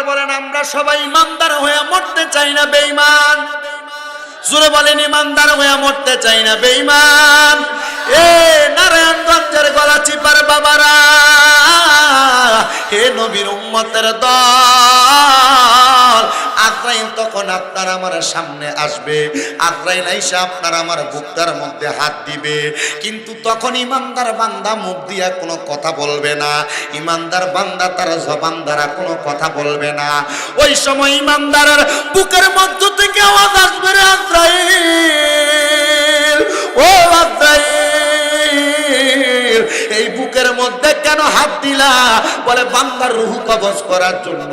বলেন আমরা সবাই ইমানদার হয়ে মরতে চাই না বেঈমান? জোরে বলেন ইমানদার হয়ে মরতে চাই না বেঈমান? এ নারায়ণগঞ্জের গলাচিপার বাবারা, হে নবীর উম্মতের দল, আজরাইল তখন আপনার আমার সামনে আসবে। আজরাইল আইসা আপনার আমার বুকটার মধ্যে হাত দিবে, কিন্তু তখন ইমানদার বান্দা মুখ দিয়া কোনো কথা বলবে না। ইমানদার বান্দা তার জবান দ্বারা কোনো কথা বলবে না। ওই সময় ইমানদারের বুকের মধ্য থেকে আওয়াজ আসবে, রে আজরাইল, ও আজরাইল, এই বুকের মধ্যে কেন হাত দিলা? বলে বান্দার রূহ কবজ করার জন্য।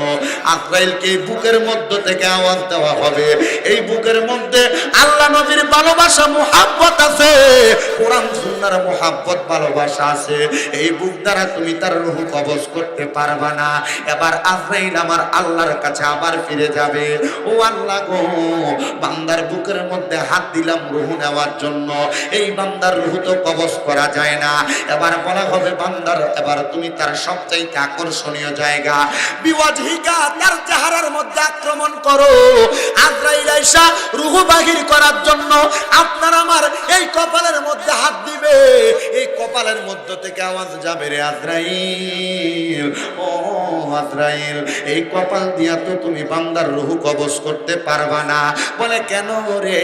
আজরাইলকে এই বুকের মধ্য থেকে আওয়াজ দেওয়া হবে। এই বুকের মধ্যে আল্লাহ নবীর ভালোবাসা মুহাব্বত আছে, কোরআন সুন্নাহর মুহাব্বত ভালোবাসা আছে। এই বুক দ্বারা তুমি তার রূহ কবজ করতে পারবা না। এবার আজরাইল আমার আল্লাহর কাছে আবার ফিরে যাবে। ও আল্লাহ গো, বান্দার বুকের মধ্যে হাত দিলাম রূহ নেওয়ার জন্য, এই বান্দার রূহ তো কবজ করা যায় না। এবার বলা হবে বান্দার, এবার তুমি তার সবচাইতে আকর্ষণীয় জায়গা বিওয়াজহিকা, তার চেহারার মধ্যে আক্রমণ করো। আজরাইল আইসা রূহ বাহির করার জন্য আপনার আমার এই কপালের মধ্যে হাত দিবে। এই কপালের মধ্য থেকে আওয়াজ যাবে, রে আজরাইল, ও আজরাইল, এই কপাল দিয়া তো তুমি বান্দার রূহ কবজ করতে পারবা না। বলে কেন রে?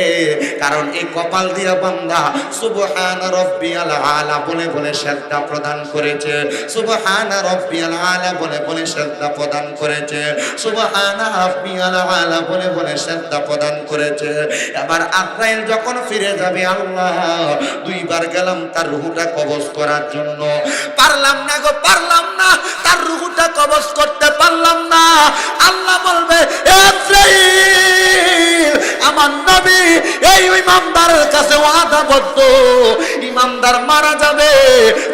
কারণ এই কপাল দিয়া বান্দা সুবহান রাব্বিয়াল আলা বলে বলে সেজদা প্রদান করেছে। সুবহান রাব্বিয়াল আলা বলে বলে সেজদা প্রদান করেছে। সুবহান রাব্বিয়াল আলা বলে বলে সেজদা প্রদান করেছে। এবার আজরাইল যখন ফিরে যাবে, আল্লাহ দুইবার গেলাম তার রূহটা কবজ করার জন্য, পারলাম না গো, পারলাম না, তার রূহটা কবজ করতে পারলাম না। আল্লাহ বলবে, আজরাইল, আমার নবী এই ইমানদারের কাছে ওয়াদাবদ্ধ, ইমানদার মারা যাবে,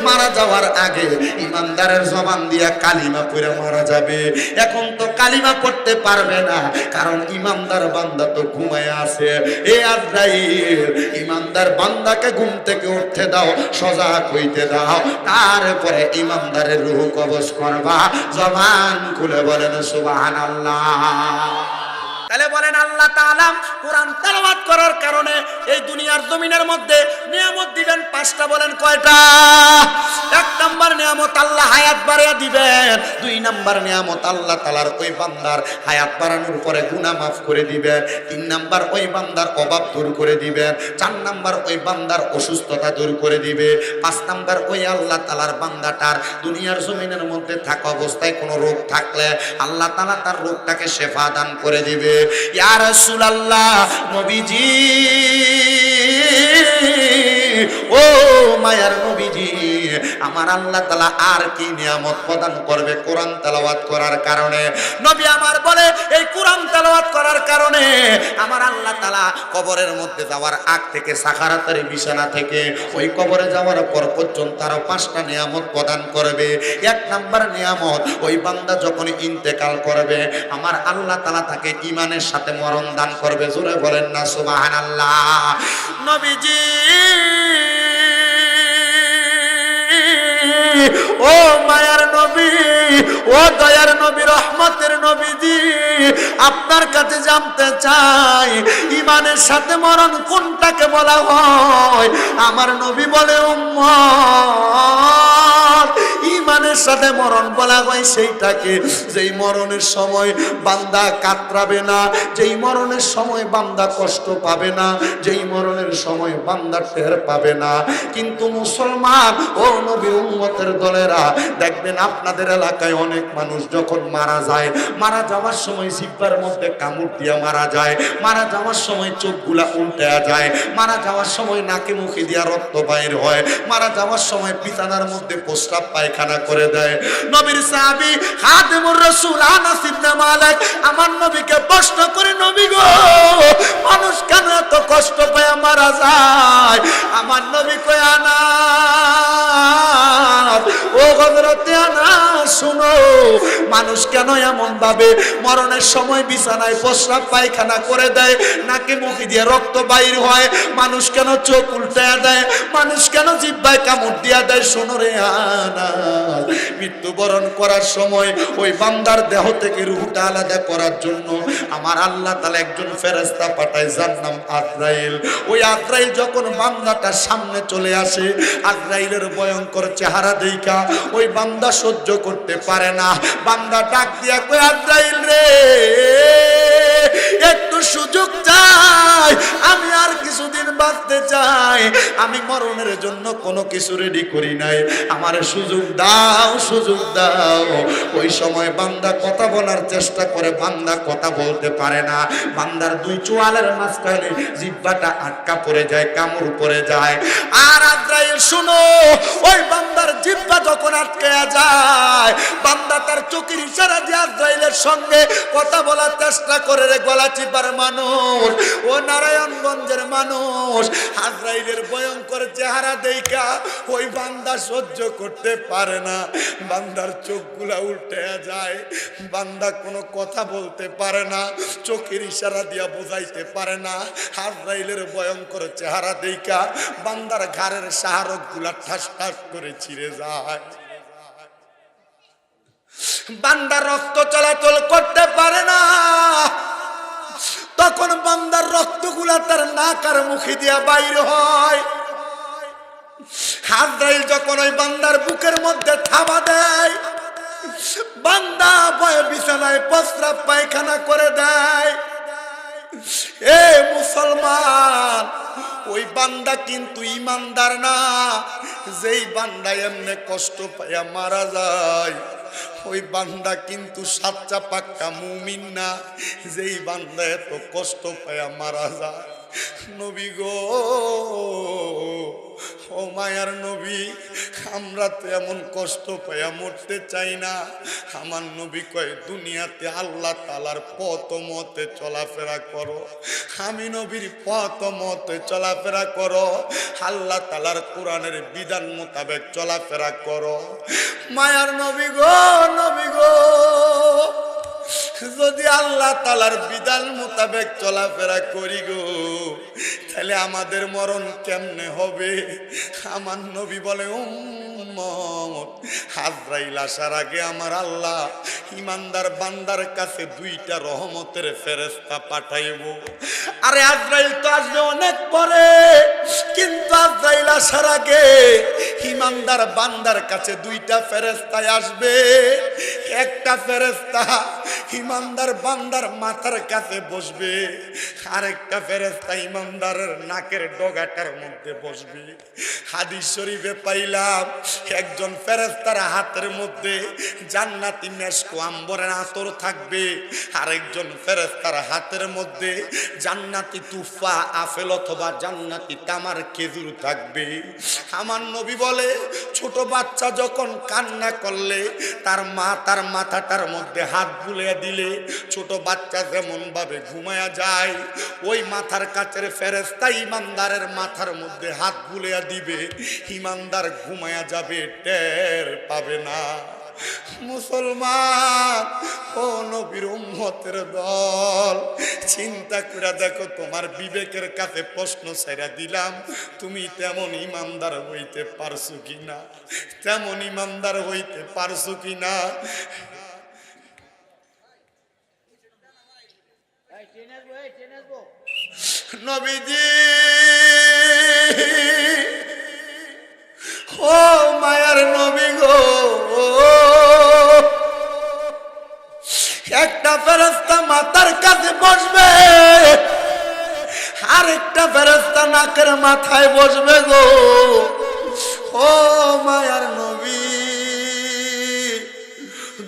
মারা যাওয়ার আগে ইমানদারের জবান দিয়া কালিমা পড়ে মারা যাবে। এখন তো কালিমা পড়তে পারবে না, কারণ ইমানদার বান্দা তো ঘুমায় আছে। এ আজরাইল, ইমানদার বান্দাকে ঘুম থেকে উঠতে দাও, সজাগ হইতে দাও, তারপরে ইমানদারের রূহ কবজ করবা। জবান খুলে বলেন সুবহানাল্লাহ। তাহলে বলেন আল্লাহ তাআলা কোরআন তেলাওয়াত করার কারণে এই দুনিয়ার জমিনের মধ্যে নিয়ামত দিবেন পাঁচটা। বলেন কয়টা? এক নাম্বার নিয়ামত আল্লাহ হায়াত বাড়িয়ে দিবেন। দুই নাম্বার নিয়ামত আল্লাহ তাআলার ওই বান্দার হায়াত বাড়ানোর পরে গুনাহ মাফ করে দিবেন। তিন নাম্বার ওই বান্দার অভাব দূর করে দিবেন। চার নাম্বার ওই বান্দার অসুস্থতা দূর করে দিবে। পাঁচ নাম্বার ওই আল্লাহ তাআলার বান্দাটার দুনিয়ার জমিনের মধ্যে থাকা অবস্থায় কোনো রোগ থাকলে আল্লাহ তাআলা তার রোগটাকে শেফা দান করে দিবে। ইয়া রাসূলুল্লাহ, নবীজি, ও মায়ার নবীজি, আমার আল্লাহ তাআলা আর কি নিয়ামত প্রদান করবে কোরআন তেলাওয়াত করার কারণে? নবী আমার বলে, এই কোরআন তেলাওয়াত করার কারণে আমার আল্লাহ তাআলা কবরের মধ্যে যাওয়ার আগ থেকে সাকারাতের বিছানা থেকে ওই কবরে যাওয়ার পর পর্যন্ত আরো পাঁচটা নিয়ামত প্রদান করবে। এক নাম্বার নিয়ামত, ওই বান্দা যখন ইন্তেকাল করবে আমার আল্লাহ তাআলা তাকে ঈমানের সাথে মরণ দান করবে। জোরে বলেন না সুবহানাল্লাহ। নবীজি, ও মায়ার নবী, ও দয়ার নবী, রহমতের নবীজি, আপনার কাছে জানতে চাই ঈমানের সাথে মরণ কোনটাকে বলা হয়? আমার নবী বলে, উম্মত, ঈমানের সাথে মরণ বলা হয় সেইটাকে যেই মরণের সময় বান্দা কাতরাবে না, যেই মরণের সময় বান্দা কষ্ট পাবে না, যেই মরণের সময় বান্দা টের পাবে না। কিন্তু মুসলমান ও নবী উম্মতের দলেরা, দেখবেন আপনাদের এলাকায় অনেক মানুষ যখন মারা যায়, মারা যাওয়ার সময় জিহ্বার মধ্যে কামড় দিয়ে মারা যায়, মারা যাওয়ার সময় চোখগুলা উল্টে যায়, মারা যাওয়ার সময় নাকে মুখে দিয়া রক্ত বাইর হয়, মারা যাওয়ার সময় বিছানার মধ্যে প্রস্রাব পায়খানা করে দেয়। নবীর সাহাবী খাদিমুর রাসূল আনাস ইবনে মালিক আমার নবীকে প্রশ্ন করে, নবী গো, মানুষ কেন এত কষ্ট পায় মারা যায়? আমার নবী কয় আনাস, ও হযরতে আনাস শুনো, মানুষ কেন এমন ভাবে মরণের সময় বিছানায় প্রস্রাব পায়খানা করে দেয়, নাকে মুখে দিয়ে রক্ত বাইর হয়, মানুষ কেন চোখ উল্টায়া দেয়, মানুষ কেন জিহ্বায় কামড় দিয়া দেয়? শোনো রে আনাস, মৃত্যুবরণ করার সময় ওই বান্দার দেহ থেকে রূহটা আলাদা করার জন্য আমার আল্লাহ তাআলা একজন ফেরেশতা পাঠায়, যার নাম আজরাইল। ওই আজরাইল যখন বান্দাটার সামনে চলে আসে, আজরাইলের ভয়ঙ্কর চেহারা দেখা ওই বান্দা সহ্য করতে পারে না। বান্দা ডাক দিয়া কয়, আজরাইল রে, একটু সুযোগ চাই, আমি আর কিছুদিন বাঁচতে চাই, আমি মরণের জন্য কোনো কিছু রেডি করি নাই, আমারে সুযোগ দাও, সুযোগ দাও। ওই সময় বান্দা কথা বলার চেষ্টা করে, বান্দা কথা বলতে পারে না, বান্দার দুই চোয়ালের মাঝখানে জিহ্বাটা আটকা পড়ে যায়, কামড় পড়ে যায়। আর আজরাইল শুনো, ওই বান্দার জিহ্বা যখন আটকে যায়, বান্দা তার চোখের ইশারা দিয়ে আজরাইলের সঙ্গে কথা বলার চেষ্টা করে। রে গলা চিপার মানুষ, ও নারায়ণগঞ্জের মানুষ, আজরাইলের ভয়ঙ্কর চেহারা দেখা ওই বান্দা সহ্য করতে পারে না, বান্দার চোখগুলা উল্টে যায়, বান্দা কোনো কথা বলতে পারে না, চোখের ইশারা দিয়া বুঝাইতে পারে না। আজরাইলের ভয়ঙ্কর চেহারা দেখা বান্দার ঘাড়ের শাহরগ গুলা ঠাস ঠাস করে ছিঁড়ে যায়, বান্দা রক্ত চলাচল করতে পারে না। তখন বান্দার রক্তগুলা তার নাক আর মুখে দিয়া বাইর হয়। আজরাইল যখন ওই বান্দার বুকের মধ্যে থাবা দেয়, বান্দা ভয়ে বিছানায় প্রস্রাব পায়খানা করে দেয়। এ মুসলমান, ওই বান্দা কিন্তু ইমানদার না। যেই বান্দা এমনে কষ্ট পাইয়া মারা যায়, ওই বান্দা কিন্তু সাচ্চা পাক্কা মুমিন না। যেই বান্দা এত কষ্ট পাইয়া মারা যায়, নবী গো, ও মায়ার নবী, আমরা তো এমন কষ্ট পাইয়া মরতে চাই না। আমার নবী কয়, দুনিয়াতে আল্লাহ তাআলার পথ মতে চলাফেরা করো, আমি নবীর পথ মতে চলাফেরা করো, আল্লাহ তাআলার কোরআনের বিধান মোতাবেক চলাফেরা করো। মায়ার নবী গো, নবী গো, যদি আল্লাহ তাআলার বিধান মোতাবেক চলাফেরা করি গো, তাহলে আমাদের মরণ কেমনে হবে? আমার নবী বলে, উম্মত, আজরাইল আসার আগে আমার আল্লাহ ইমানদার বান্দার কাছে দুইটা রহমতের ফেরেশতা পাঠাইব। আরে আজরাইল তো আসবে অনেক পরে, কিন্তু আজরাইল আসার আগে ইমানদার বান্দার কাছে দুইটা ফেরেশতা আসবে। একটা ফেরেশতা ইমানদার বান্দার মাথার কাছে বসবে, আরেকটা ফেরেশতা ইমানদারের নাকের ডগাটার মধ্যে বসবে। হাদিস শরীফে পাইলাম, একজন ফেরেশতার হাতের মধ্যে জান্নাতি মেশক আম্বরের আতর থাকবে, আরেকজন ফেরেশতার হাতের মধ্যে জান্নাতি তুফা আপেল অথবা জান্নাতি তামার খেজুর থাকবে। আমার নবী বলে, ছোট বাচ্চা যখন কান্না করলে তার মা তার মাথাটার মধ্যে হাত বুলিয়ে দিলে ছোট বাচ্চা যেমন ভাবে ঘুমায়া যায়, ওই মাথার কাছের ফেরেশতা ইমানদারের মাথার মধ্যে হাত বুলিয়ে দিবে, ইমানদার ঘুমায়া যাবে, টের পাবে না। মুসলমান, ও নবীর উম্মতের দল, চিন্তা করে দেখো, তোমার বিবেকের কাছে প্রশ্ন ছেড়ে দিলাম, তুমি তেমন ইমানদার হইতে পারছো কিনা? তেমন ইমানদার হইতে পারছো কিনা? নবীজি, ও মায়ার নবী গো, একটা ফেরেশতা মাথার কাছে বসবে, আরেকটা ফেরেশতা নাকের মাথায় বসবে গো। ও মায়ার নবী,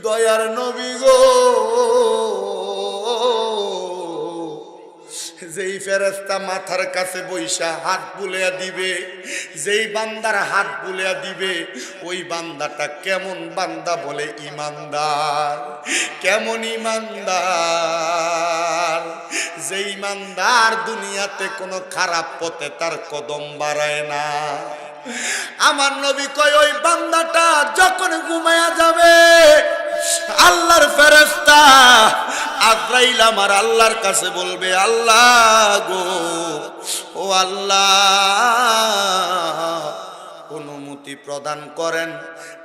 দয়ার নবী গো, যেই ফেরেশতা মাথার কাছে বৈশা হাত বুলিয়া দিবে, যেই বান্দার হাত বুলিয়া দিবে, ওই বান্দাটা কেমন বান্দা বলে? ইমানদার। কেমন ইমানদার? যে ইমানদার দুনিয়াতে কোনো খারাপ পথে তার কদম বাড়ায় না, আমার নবী কয় ওই বান্দাটা যখন ঘুমায়া যাবে আল্লাহর ফেরেশতা আজরাইল আমার আল্লাহর কাছে বলবে, আল্লাহ গো, ও আল্লাহ অনুমতি প্রদান করেন,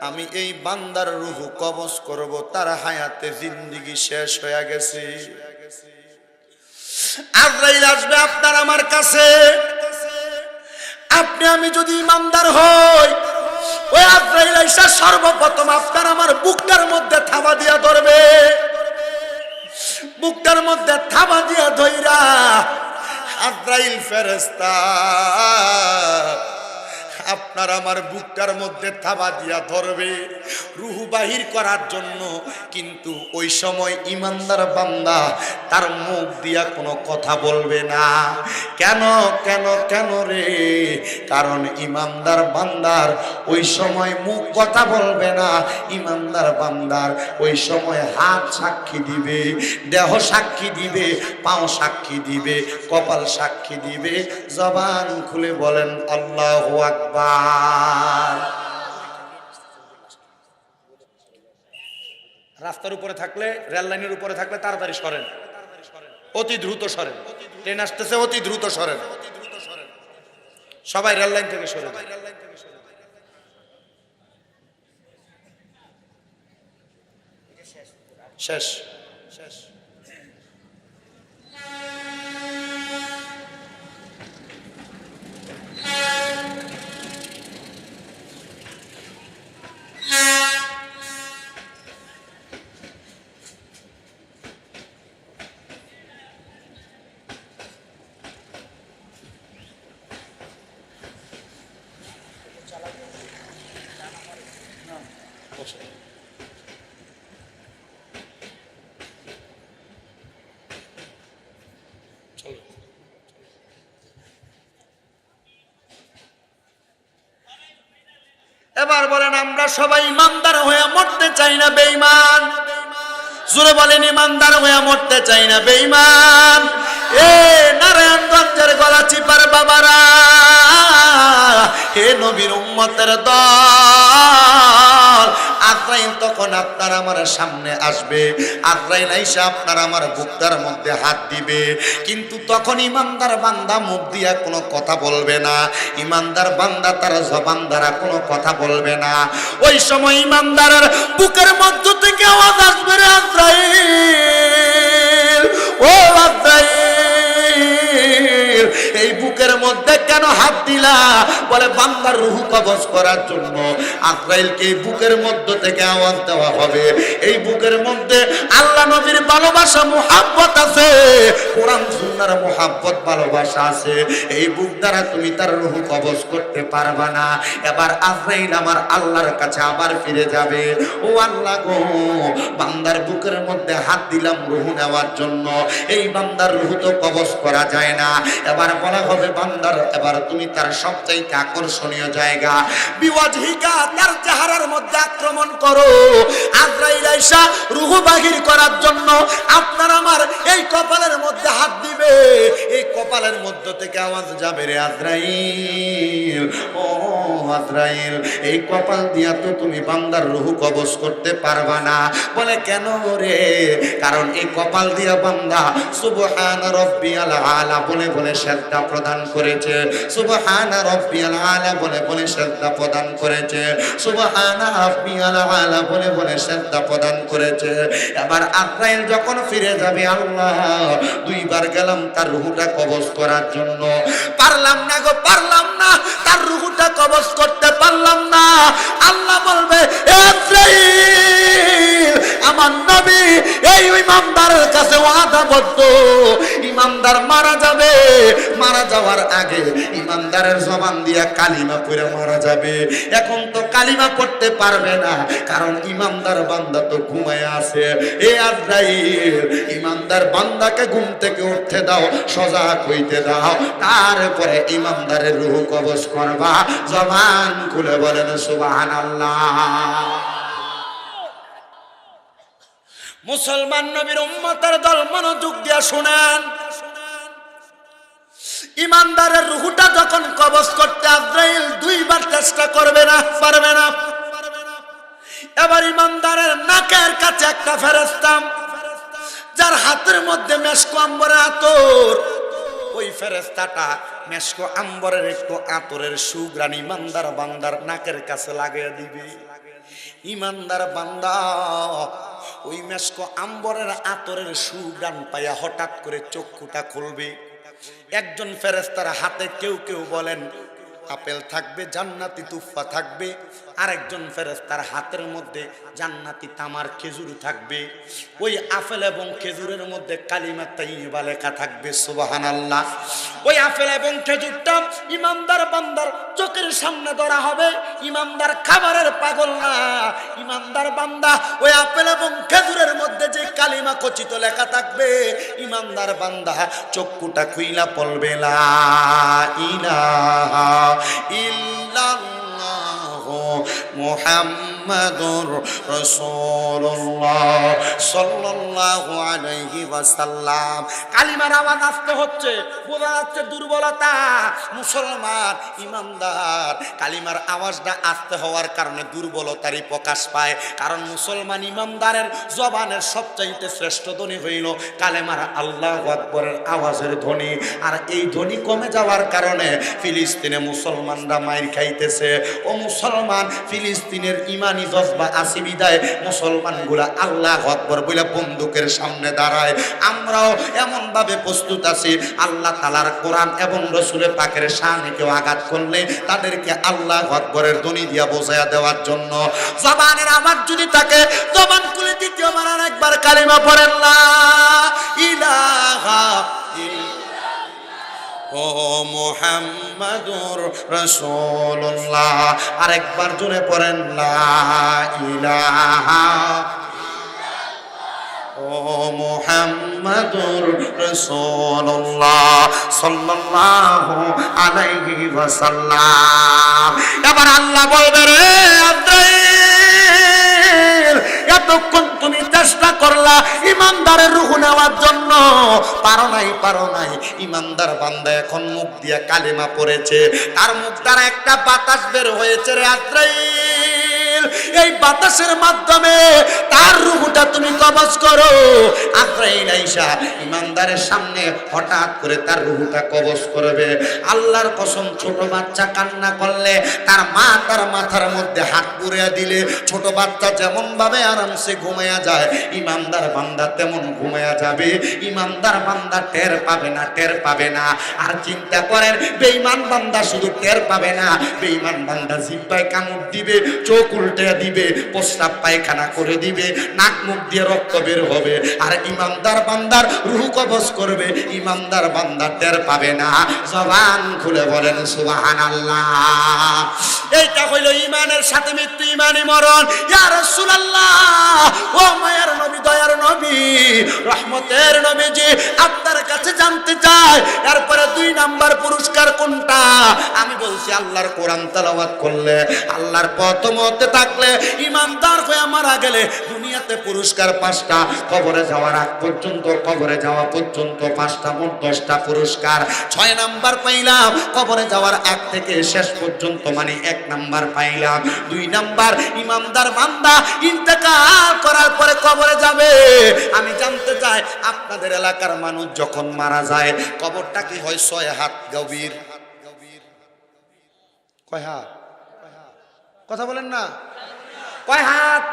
আমি এই বান্দার রূহ কবজ করব, তার হায়াতে জিন্দেগি শেষ হয়ে গেছে। আজরাইল আসবে আপনার আমার কাছে, আপনি আমি যদি ইমানদার হই, ওই আজরাইল আইসা সর্বপ্রথম আপনার আমার বুকটার মধ্যে থাবা দিয়া ধরবে, বুকটার মধ্যে থাবা দিয়া ধইরা আজরাইল ফেরেশতা আপনার আমার বুকটার মধ্যে থাবা দিয়া ধরবে রূহ বাহির করার জন্য। কিন্তু ওই সময় ইমানদার বান্দা তার মুখ দিয়া কোনো কথা বলবে না। কেন কেন কেন রে? কারণ ইমানদার বান্দার ওই সময় মুখ কথা বলবে না। ইমানদার বান্দার ওই সময় হাত সাক্ষী দিবে, দেহ সাক্ষী দিবে, পাও সাক্ষী দিবে, কপাল সাক্ষী দিবে। জবান খুলে বলেন আল্লাহু আকবার। রাস্তার উপরে থাকলে, রেল লাইনের উপরে থাকলে তাড়াতাড়ি সরেন, অতি দ্রুত সরেন। ট্রেন আসতেছে, অতি দ্রুত সরেন। সবাই রেল লাইন থেকে সরে শেষ শেষ। এবার বলেন, আমরা সবাই ইমানদার হয়ে মরতে চাই না বেঈমান? জোরে বলেন, ইমানদার হয়ে মরতে চাই না বেঈমান? এ নারায়ণগঞ্জের গলাচিপার বাবারা, হে নবীর উম্মতের দল, আজরাইল তখন আপনার আমার সামনে আসবে। আজরাইল আইসা আপনার আমার বুকটার মধ্যে হাত দিবে, কিন্তু তখন ইমানদার বান্দা মুখ দিয়া কোনো কথা বলবে না। ইমানদার বান্দা তার জবান দ্বারা কোনো কথা বলবে না। ওই সময় ইমানদারের বুকের মধ্য থেকে আওয়াজ আসবে, রে আজরাইল, ও আজরাইল, এই বুকের মধ্যে কেন হাত দিলা? বলে বান্দার রূহ কবজ করার জন্য। আজরাইলকে এই বুকের মধ্য থেকে আওয়াজ দেওয়া হবে। এই বুকের মধ্যে আল্লাহ নবীর ভালোবাসা মুহাব্বত আছে, কোরআন সুন্নাহর মুহাব্বত ভালোবাসা আছে। এই বুক দ্বারা তুমি তার রূহ কবজ করতে পারবা না। এবার আজরাইল আমার আল্লাহর কাছে আবার ফিরে যাবে, ও আল্লাহ গো, বান্দার বুকের মধ্যে হাত দিলাম রূহ নেওয়ার জন্য, এই বান্দার রূহ তো কবজ করা যায় না। এবার বলা হবে, বান্দার এবার তুমি তার সবচাইতে আকর্ষণীয় জায়গা বিওয়াজহিকা, তার চেহারার মধ্যে আক্রমণ করো। আজরাইল আইসা রূহ বাহির করার জন্য আপনার আমার এই কপালের মধ্যে হাত দিবে। এই কপালের মধ্য থেকে আওয়াজ যাবে, রে আজরাইল, ও আজরাইল, এই কপাল দিয়া তো তুমি বান্দার রূহ কবজ করতে পারবা না। বলে কেন রে? কারণ এই কপাল দিয়া বান্দা সুবহানা রাব্বিয়াল আলা বলে বলে সেজদা প্রদান করেছে, সুবহানা রাব্বিয়াল আলা বলে বলে সেজদা প্রদান করেছে, সুবহানা রাব্বিয়াল আলা বলে বলে সেজদা প্রদান করেছে। এবার আজরাইল যখন ফিরে যাবে, আল্লাহ দুইবার গেলাম তার রূহটা কবজ করার জন্য, পারলাম না গো, পারলাম না, তার রূহটা কবজ করতে পারলাম না। আল্লাহ বলবে, আজরাইল, আমার নবী এই ইমানদারের কাছে ওয়াদাবদ্ধ, ইমানদার মারা যাবে, মারা যাওয়ার আগে ইমানদারের জবান দিয়া কালিমা পড়ে মারা যাবে। এখন তো কালিমা পড়তে পারবে না, কারণ ইমানদার বান্দা তো ঘুমায় আছে। এ আজরাইল, ইমানদার বান্দাকে ঘুম থেকে উঠতে দাও, সজাগ হইতে দাও, তারপরে ইমানদারের রূহ কবজ করবা। জবান খুলে বলেন সুবহানাল্লাহ। মুসলমান নবীর উম্মতের দল, মনোযোগ দিয়া শুনেন। ইমানদারের রূহটা যখন কবজ করতে আজরাইল দুইবার চেষ্টা করবে না, পারবে না। এবার ইমানদারের নাকের কাছে একটা ফেরেশতা, যার হাতের মধ্যে মেশকো আম্বরের আতর, ওই ফেরেশতাটা মেশকো আম্বরের একটু আতরের সুঘ্রাণ ইমানদার বান্দার নাকের কাছে লাগিয়ে দিবে। ইমানদার বান্দা ওই মেশকো আম্বরের আতরের সুঘ্রাণ পাইয়া হঠাৎ করে চক্ষুটা খুলবে। একজন ফেরেশতার হাতে কেউ কেউ বলেন আপেল থাকবে, জান্নাতি তুফা থাকবে, আরেকজন ফেরেশতার হাতের মধ্যে জান্নাতি তামার খেজুর থাকবে। ওই আপেল এবং খেজুরের মধ্যে কালিমা তাইয়্যিবা লেখা থাকবে, সুবহানাল্লাহ। ওই আপেল এবং খেজুরটা ইমানদার বান্দার চোখের সামনে ধরা হবে। ইমানদার খাবারের পাগল না, ইমানদার বান্দা ওই আপেল এবং খেজুরের মধ্যে যে কালিমা খচিত লেখা থাকবে, ইমানদার বান্দা চক্ষুটা খুইলা পড়বে লা ইলাহা ইল্লাল্লাহু মুহাম্মাদুর রাসূলুল্লাহ সাল্লাল্লাহু আলাইহি ওয়াসাল্লাম। কালিমার আওয়াজ আসতে হচ্ছে, বোঝা যাচ্ছে দুর্বলতা। মুসলমান ইমানদার কালিমার আওয়াজটা আসতে হওয়ার কারণে দুর্বলতারই প্রকাশ পায়। কারণ মুসলমান ইমানদারের জবানের সবচাইতে শ্রেষ্ঠ ধ্বনি হইল কালেমার আল্লাহু আকবরের আওয়াজের ধ্বনি। আর এই ধ্বনি কমে যাওয়ার কারণে ফিলিস্তিনে মুসলমানরা মাইর খাইতেছে। ও মুসলমান, ফিলিস্তিনের ইমানি জজবা আসি বিদায় মুসলমানগুলা আল্লাহু আকবার বলে বন্দুকের সামনে দাঁড়ায়। আমরাও এমন ভাবে প্রস্তুত আছি, আল্লাহ তাআলার কোরআন এবং রাসূলের পাকের শানে কেউ আঘাত করলে তাদেরকে আল্লাহু আকবরের ধ্বনি দিয়া বোঝায়া দেওয়ার জন্য। জবানের আওয়াজ যদি থাকে, জবান খুলে দ্বিতীয়বার আরেকবার কালিমা পড়েন লা ইলাহা ও মুহাম্মাদুর রাসূলুল্লাহ। আরেকবার জোরে পড়েন লা ইলাহা ও মুহাম্মাদুর রাসূলুল্লাহ সাল্লাল্লাহু আলাইহি ওয়াসাল্লাম। এবার আল্লাহ বলবে, রে আদ্রাইল, এতক্ষণ তুমি চেষ্টা করলা ইমানদারের রূহ নেওয়ার জন্য, পারো নাই। ইমানদার বান্দা এখন মুখ দিয়ে কালিমা পড়েছে, তার মুখ দ্বারা একটা বাতাস বের হয়েছে রে আদ্রাইল। এই বাতাসের মাধ্যমে তার রূহটা তুমি কবজ করো। আদ্রাইল আইসা ইমানদারের সামনে হঠাৎ করে তার রূহটা কবজ করবে। আল্লাহর কসম, ছোট বাচ্চা কান্না করলে তার মা তার মাথার মধ্যে হাত পুড়িয়ে দিলে ছোট বাচ্চা যেমন ভাবে আরামসে ঘুমায়া যায়, ইমানদার বান্দা তেমন ঘুমায়া যাবে। ইমানদার বান্দা টের পাবে না। আর চিন্তা করেন, বেঈমান বান্দা শুধু টের পাবে না, বেঈমান বান্দা জিহ্বায় কামড় দিবে, চোখ উল্টে দিবে, প্রস্রাব পায়খানা করে দিবে, নাক মুখ দিয়ে রক্ত বের হবে। আর ইমানদার বান্দার রূহ কবজ করবে, ইমানদার বান্দা টের পাবে না। জবান খুলে বলেন সুবহানাল্লাহ। এইটা হইল ইমানের সাথে মৃত্যু, ইমানি মরণ। ইয়া রাসূলুল্লাহ, ও মায়ের নবী, দয়ার নবী, রহমতের নবীজি, আপনার কাছে জানতে চাই এরপরে 2 নাম্বার পুরস্কার কোনটা? আমি বলছি আল্লাহর কোরআন তেলাওয়াত করলে, আল্লাহর পথ মতে থাকলে, ইমানদার হয়ে মারা গেলে দুনিয়াতে পুরস্কার 5টা, কবরে যাওয়ার আগ পর্যন্ত, কবরে যাওয়া পর্যন্ত 5টা, মোট 10টা পুরস্কার। 6 নাম্বার পাইলাম কবরে যাওয়ার আগ থেকে শেষ পর্যন্ত, মানে 1 নাম্বার পাইলাম। 2 নাম্বার, ইমানদার বান্দা ইন্তেকাল করার পরে কবরে যাবে। আমি জানতে চাই আপনাদের এলাকার মানুষ যখন মারা যায় কবরটা কি হয় 6 হাত গভীর? কয় হাত? কথা বলেন না, কয় হাত?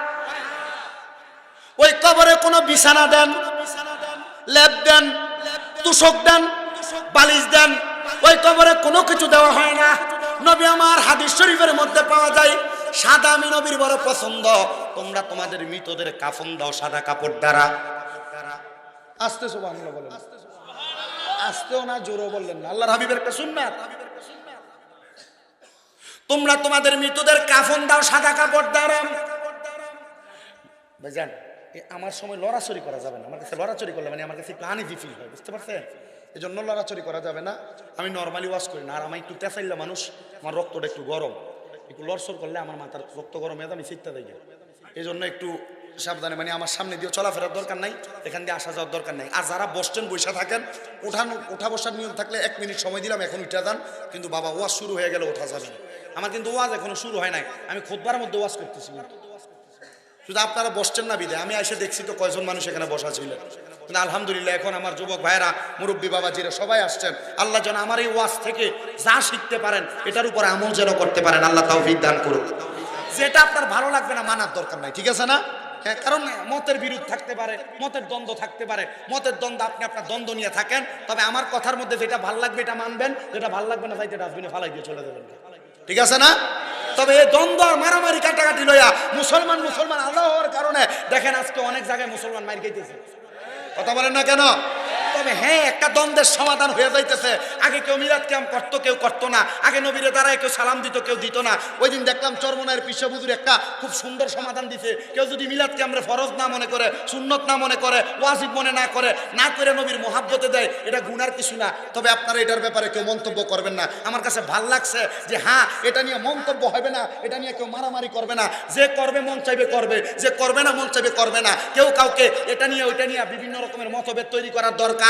ওই কবরে কোনো বিছানা দেন, লেপ দেন, তুষক দেন, বালিশ দেন, ওই কবরে কোনো কিছু দেওয়া হয় না। নবী আমার হাদিস শরীফের মধ্যে পাওয়া যায়, সাদা আমি নবীর বড় পছন্দ, তোমরা তোমাদের মৃতদের কাফন দাও সাদা কাপড় দ্বারা। আস্তে সুবহানাল্লাহ বলেন, আস্তেও না জোরও বললেন না, আল্লাহর হাবিবের একটা সুন্নাত। তোমরা তোমাদের মৃতদের কাফন দাও সাদা কাপড় দ্বারা। ভাইজান, আমার সময় লড়াচড়ি করা যাবে না, আমার কাছে লড়াচড়ি করলে মানে আমার কাছে একটু আনইজি ফিল হয়, বুঝতে পারছেন? এই জন্য লড়াচড়ি করা যাবে না। আমি নর্মালি ওয়াশ করি না, আর আমি একটু তেসাইল্লা মানুষ, আমার রক্তটা একটু গরম, একটু লড়সড় করলে আমার মাথার রক্ত গরম হয়ে যায়, আমি শিখতে দেয়। এই জন্য একটু সাবধানে, মানে আমার সামনে দিয়ে চলাফেরার দরকার নাই, এখান দিয়ে আসা যাওয়ার দরকার নাই। আর যারা বসছেন বসে থাকেন, ওঠা বসার নিয়ম থাকলে 1 মিনিট সময় দিলাম, এখন উঠে যান। কিন্তু বাবা ওয়াজ শুরু হয়ে গেলে ওঠা যাবে না। আমার কিন্তু ওয়াজ এখনো শুরু হয় নাই, আমি খুতবার মধ্যে ওয়াজ করতেছি। শুধু আপনারা বসছেন না বিদে, আমি এসে দেখছি তো কয়জন মানুষ এখানে বসা ছিলেন। কিন্তু আলহামদুলিল্লাহ এখন আমার যুবক ভাইয়েরা, মুরব্বী বাবাজিরা সবাই আসছেন। আল্লাহ যেন আমার এই ওয়াজ থেকে যা শিখতে পারেন এটার উপরে আমল যেন করতে পারেন, আল্লাহ তাওফিক দান করুন। যেটা আপনার ভালো লাগবে না মানার দরকার নাই, ঠিক আছে না? হ্যাঁ, কারণ মতের বিরোধ থাকতে পারে, মতের দ্বন্দ্ব থাকতে পারে। মতের দ্বন্দ্ব আপনি আপনার দ্বন্দ্ব নিয়ে থাকেন, তবে আমার কথার মধ্যে যেটা ভালো লাগবে এটা মানবেন, যেটা ভালো লাগবে না চাইতে ডাস্টবিনে ফালাই দিয়ে চলে দেবেন, ঠিক আছে না? তবে এই দ্বন্দ্ব আর মারামারি কাটাকাটি লইয়া মুসলমান আল্লাহর কারণে দেখেন আজকে অনেক জায়গায় মুসলমান মার খাইতেছে, কথা বলেন না কেন? তবে হ্যাঁ, একটা দ্বন্দ্বের সমাধান হয়ে যাইতেছে। আগে কেউ মিলাদ কিয়াম করতো, কেউ করতো না। আগে নবীরে দ্বারায় কেউ সালাম দিত, কেউ দিত না। ওই দিন দেখলাম চরমনায়ের পিসা হুজুর একটা খুব সুন্দর সমাধান দিছে। কেউ যদি মিলাদ কিয়ামরে ফরজ না মনে করে, সুন্নত না মনে করে, ওয়াজিব মনে না করে নবীর মহাব্বতে দেয়, এটা গুনার কিছু না। তবে আপনারা এটার ব্যাপারে কেউ মন্তব্য করবেন না। আমার কাছে ভাল লাগছে যে হ্যাঁ, এটা নিয়ে মন্তব্য হবে না, এটা নিয়ে কেউ মারামারি করবে না। যে করবে মন চাইবে করবে, যে করবে না মন চাইবে করবে না। কেউ কাউকে এটা নিয়ে ওইটা নিয়ে বিভিন্ন রকমের মতভেদ তৈরি করার দরকার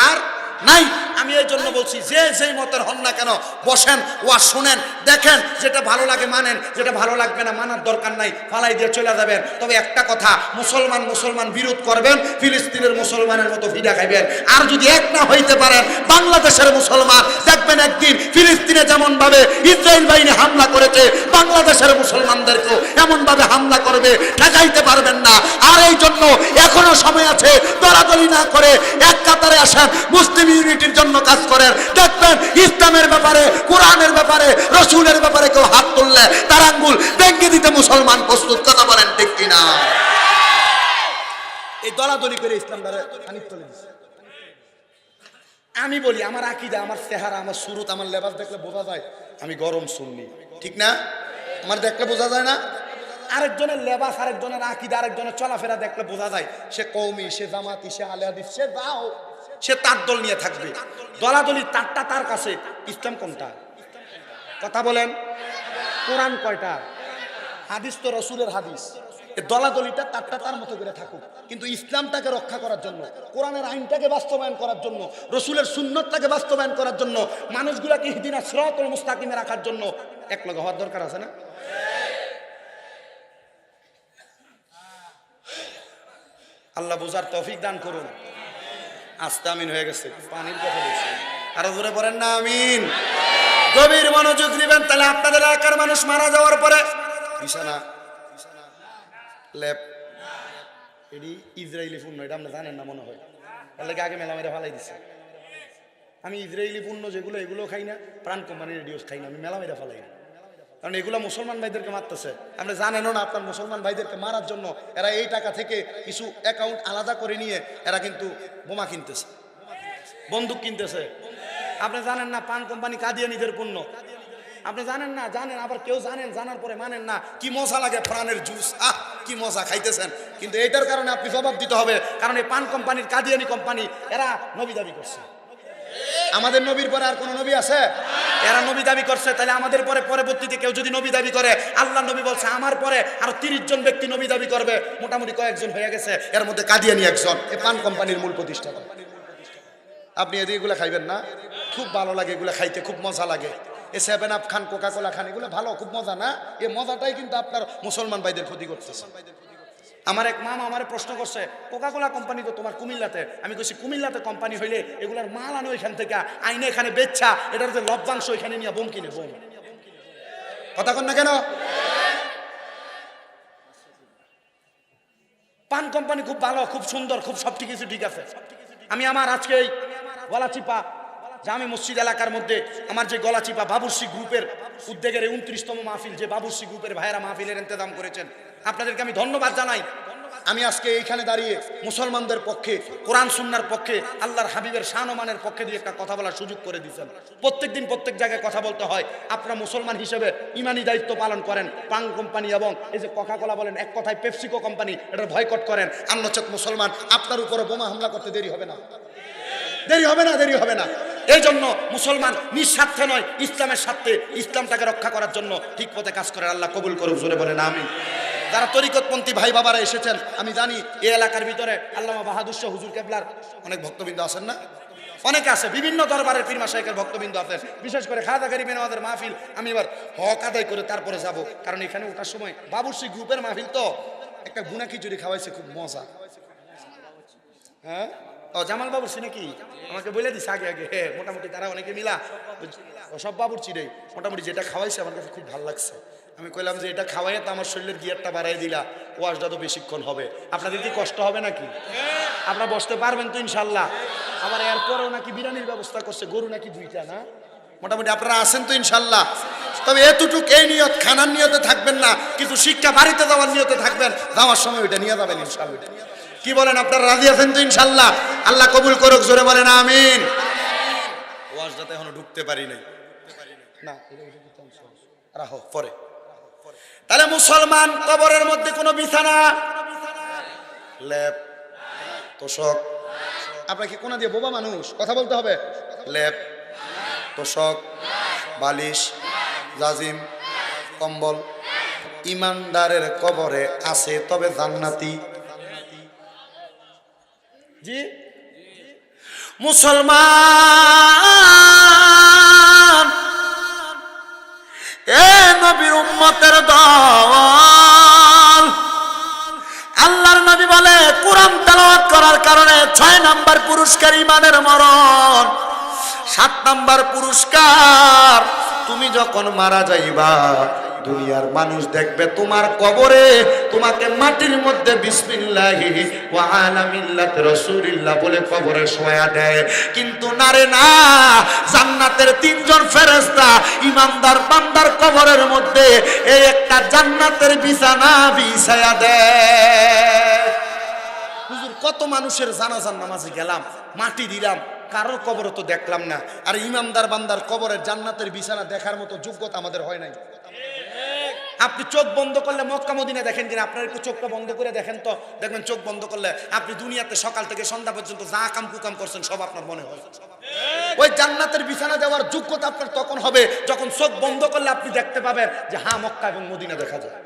নাই। আমি এই জন্য বলছি, যে যেই মতের হন না কেন বসেন, ওয়াজ শুনেন, দেখেন, যেটা ভালো লাগে মানেন, যেটা ভালো লাগবে না মানার দরকার নাই, ফালাই দিয়ে চলে যাবেন। তবে একটা কথা, মুসলমান বিরোধ করবেন, ফিলিস্তিনের মুসলমানের মতো ভিড়া খাইবেন। আর যদি এক না হইতে পারেন বাংলাদেশের মুসলমান, দেখবেন একদিন ফিলিস্তিনে যেমন ভাবে ইসরায়েল বাহিনী হামলা করেছে, বাংলাদেশের মুসলমানদেরকেও এমন ভাবে হামলা করবে, ঠেকাইতে পারবেন না। আর এই জন্য এখনো সময় আছে, দলাদলি না করে এক কাতারে আসেন, মুসলিম ইউনিটির জন্য কাজ করেন। দেখবেন ইসলামের ব্যাপারে, কোরআনের ব্যাপারে, রসুলের ব্যাপারে কেউ হাত তুললে তার আঙ্গুল ভেঙে দিতে মুসলমান প্রস্তুত, কথা বলেন ঠিক কিনা? এই দলাদলি করে ইসলাম দ্বারা খানিক তুলে দিচ্ছে। আমি বলি, আমার আকীদা, আমার চেহারা, আমার সুরত, আমার লেবাস দেখলে বোঝা যায় আমি গরম সুন্নি, ঠিক না? আমার দেখলে বোঝা যায় না? আরেকজনের লেবাস, আরেকজনের আকীদা, আরেকজনের চলাফেরা দেখলে বোঝা যায় সে কওমি, সে জামাতি, সে আলে হাদিস, সে যাও, সে তার দল নিয়ে থাকবে। দলাদলি তারটা তার কাছে। ইসলাম কোনটা? কথা বলেন। কোরআন কয়টা? হাদিস তো রসুলের হাদিস। দলাদলিটা তারটা তার মতো করে থাকুক, কিন্তু ইসলামটাকে রক্ষা করার জন্য, কোরআনের আইনটাকে বাস্তবায়ন করার জন্য, রসুলের সুন্নতটাকে বাস্তবায়ন করার জন্য, মানুষগুলাকে ইহদিনা সিরাতাল মুস্তাকিমে রাখার জন্য এক লগে হওয়ার দরকার আছে না? আল্লাহ বুঝার তৌফিক দান করুন। আস্তে আমিন হয়ে গেছে, পানির কথা বলছি, আরো জোরে পড়েন না আমিন। গভীর মনোযোগ দিবেন। তাহলে আপনাদের এলাকার মানুষ মারা যাওয়ার পরে বিছানা, ল্যাপ, এটি ইসরায়েলি পণ্য, এটা আপনি জানেন না মনে হয়, তার লাগে আগে মেলা মেরে ফালাই দিচ্ছে। আমি ইসরায়েলি পণ্য যেগুলো, এগুলো খাই না, প্রাণ কোম্পানির রেডিওস খাই না, আমি মেলা মেরে ফালাই না। কারণ এগুলো মুসলমান ভাইদেরকে মারতেছে। আপনি জানেনও না, আপনার মুসলমান ভাইদেরকে মারার জন্য এরা এই টাকা থেকে কিছু অ্যাকাউন্ট আলাদা করে নিয়ে এরা কিন্তু বোমা কিনতেছে, বন্দুক কিনতেছে। আপনি জানেন না পান কোম্পানি কাদিয়ানীদের পণ্য, আপনি জানেন না, জানেন, আবার কেউ জানেন, জানার পরে মানেন না। কি মজা লাগে প্রাণের জুস, কি মজা খাইতেছেন। কিন্তু এটার কারণে আপনি জবাব দিতে হবে, কারণ এই পান কোম্পানির, কাদিয়ানী কোম্পানি, এরা নবী দাবি করছে। আমাদের নবীর পরে আর কোন নবী আছে? এরা নবী দাবি করছে। তাহলে আমাদের পরে পরবর্তীতে কেউ যদি নবী দাবি করে, আল্লাহ নবী বলছে আমার পরে আরো 30 জন ব্যক্তি নবী দাবি করবে। মোটামুটি কয়েকজন হয়ে গেছে, এর মধ্যে কাদিয়ানী একজন, এই পান কোম্পানির মূল প্রতিষ্ঠাতা। আপনি এগুলো খাইবেন না? খুব ভালো লাগে এগুলো খাইতে, খুব মজা লাগে। এ 7 আপ খান, কোকা কোলা খান, এগুলো ভালো, খুব মজা না? এই মজাটাই কিন্তু আপনার মুসলমান ভাইদের ক্ষতি করতেছে। আমার এক মামা আমারে প্রশ্ন করছে, কোকা কোলা কোম্পানি তো তোমার কুমিল্লাতে। আমি কইছি কুমিল্লাতে কোম্পানি হইলে এগুলার মাল আনো এখান থেকে, আইনে এখানে বেচছা, এটার যে লভ্যাংশ এখানে নিয়ে বোম কিনে, বোম। কথা কন না কেন? পান কোম্পানি খুব ভালো, খুব সুন্দর, খুব সব কিছু ঠিক আছে। আমি আমার আজকে এই গলাচিপা জামে মসজিদ এলাকার মধ্যে আমার যে গলাচিপা বাবুর্চি গ্রুপের উদ্যোগের 29তম মাহফিল, যে বাবুর্চি গ্রুপের ভাইয়েরা মাহফিলের ইন্তজাম করেছেন, আপনাদেরকে আমি ধন্যবাদ জানাই। আমি আজকে এইখানে দাঁড়িয়ে মুসলমানদের পক্ষে, কোরআন সুন্নাহর পক্ষে, আল্লাহর হাবিবের শানমানের পক্ষে দিয়ে একটা কথা বলার সুযোগ করে দিয়েছেন। প্রত্যেকদিন প্রত্যেক জায়গায় কথা বলতে হয়। আপনারা মুসলমান হিসেবে ইমানি দায়িত্ব পালন করেন। পান কোম্পানি এবং এই যে কোকা কোলা বলেন, এক কথায় পেপসিকো কোম্পানি, এটার বয়কট করেন। আন্নচেত মুসলমান, আপনার উপরে বোমা হামলা করতে দেরি হবে না, দেরি হবে না, দেরি হবে না। এই জন্য মুসলমান নিঃস্বার্থে নয়, ইসলামের স্বার্থে, ইসলামটাকে রক্ষা করার জন্য ঠিক পথে কাজ করে। আল্লাহ কবুল করুক, জোরে বলেন আমিন। যারা তরিকতপন্থী ভাই বাবারা এসেছেন, আমি জানি এই এলাকার ভিতরে আল্লামা বাহাদুর শাহ হুজুর কেবলার অনেক ভক্তবৃন্দ আছেন না, অনেকে আছে, বিভিন্ন দরবারের পীর মাশায়েখের ভক্তবৃন্দ আছেন, বিশেষ করে খাজা গরিবের আমাদের মাহফিল আমি এবার হক আদায় করে তারপরে যাব, কারণ এখানে ওঠার সময় বাবুর্চি গ্রুপের মাহফিল তো একটা গুনা খিচুড়ি খাওয়াইছে, খুব মজা। হ্যাঁ, ও জামাল বাবুর্চি নাকি আমাকে বলে দিস আগে আগে, হ্যাঁ মোটামুটি তারা অনেকে মিলা ও সব বাবুর্চি রে, মোটামুটি যেটা খাওয়াইছে আমার কাছে খুব ভালো লাগছে। আমি কইলাম যে এটা খাওয়াইয়া তো আমার শরীরের গিয়ারটা বাড়াই দিলা, ওয়াজটা তো বেশিক্ষণ হবে, আপনাদের কি কষ্ট হবে নাকি? আপনারা বসতে পারবেন তো ইনশাল্লাহ? আবার এরপরেও নাকি বিরিয়ানির ব্যবস্থা করছে, গরু নাকি 2টা না, মোটামুটি আপনারা আছেন তো ইনশাল্লাহ? তবে এতটুক এই নিয়ত, খানার নিয়তে থাকবেন না, কিছু শিক্ষা বাড়িতে যাওয়ার নিয়তে থাকবেন, যাওয়ার সময় ওইটা নিয়ে যাবেন ইনশাল্লাহ। কি বলেন, আপনারা রাজি আছেন তো ইনশাল্লাহ? আল্লাহ কবুল করুক, জোরে বলেন আমিন। ওয়াজটাতে এখনো ঢুকতে পারি নাই না, রাখো পরে। তাহলে মুসলমান কবরের মধ্যে কোনো বিছানা, লেপ, তোষক, আপনাকে কোনা দিয়ে বোবা মানুষ কথা বলতে হবে, লেপ, তোষক, বালিশ, জাজিম, কম্বল ইমানদারের কবরে আছে, তবে জান্নাতি। জি মুসলমান, এ নবীর উম্মতের দল, আল্লাহর নবী বলে কোরআন তেলাওয়াত করার কারণে 6 নাম্বার পুরস্কার ইমানের মরণ, 7 নাম্বার পুরস্কার তুমি যখন মারা যাইবা দুনিয়ার মানুষ দেখবে তোমার কবরে তোমাকে মাটির মধ্যে বিসমিল্লাহি ওয়া আলা মিল্লাতি রাসূলিল্লাহ বলে কবরে শোয়া দেয়। কিন্তু না রে না, জান্নাতের 3 জন ফেরেশতা ইমানদার বান্দার কবরের মধ্যে এই একটা জান্নাতের বিছানা বিছায়া দেয়। হুজুর কত মানুষের জানাজার নামাজে গেলাম, মাটি দিলাম, কারোর কবর তো দেখলাম না, আর ইমানদার বান্দার কবরের জান্নাতের বিছানা দেখার মতো যোগ্যতা আমাদের হয় নাই। আপনি চোখ বন্ধ করলে মক্কা মদিনা দেখেন কিনা, আপনার একটু চোখটা বন্ধ করে দেখেন তো, দেখবেন চোখ বন্ধ করলে আপনি দুনিয়াতে সকাল থেকে সন্ধ্যা পর্যন্ত যা কাম কুকাম করছেন সব আপনার মনে হয়। ওই জান্নাতের বিছানা দেওয়ার যোগ্যতা আপনার তখন হবে যখন চোখ বন্ধ করলে আপনি দেখতে পাবেন যে হ্যাঁ মক্কা এবং মদিনা দেখা যায়।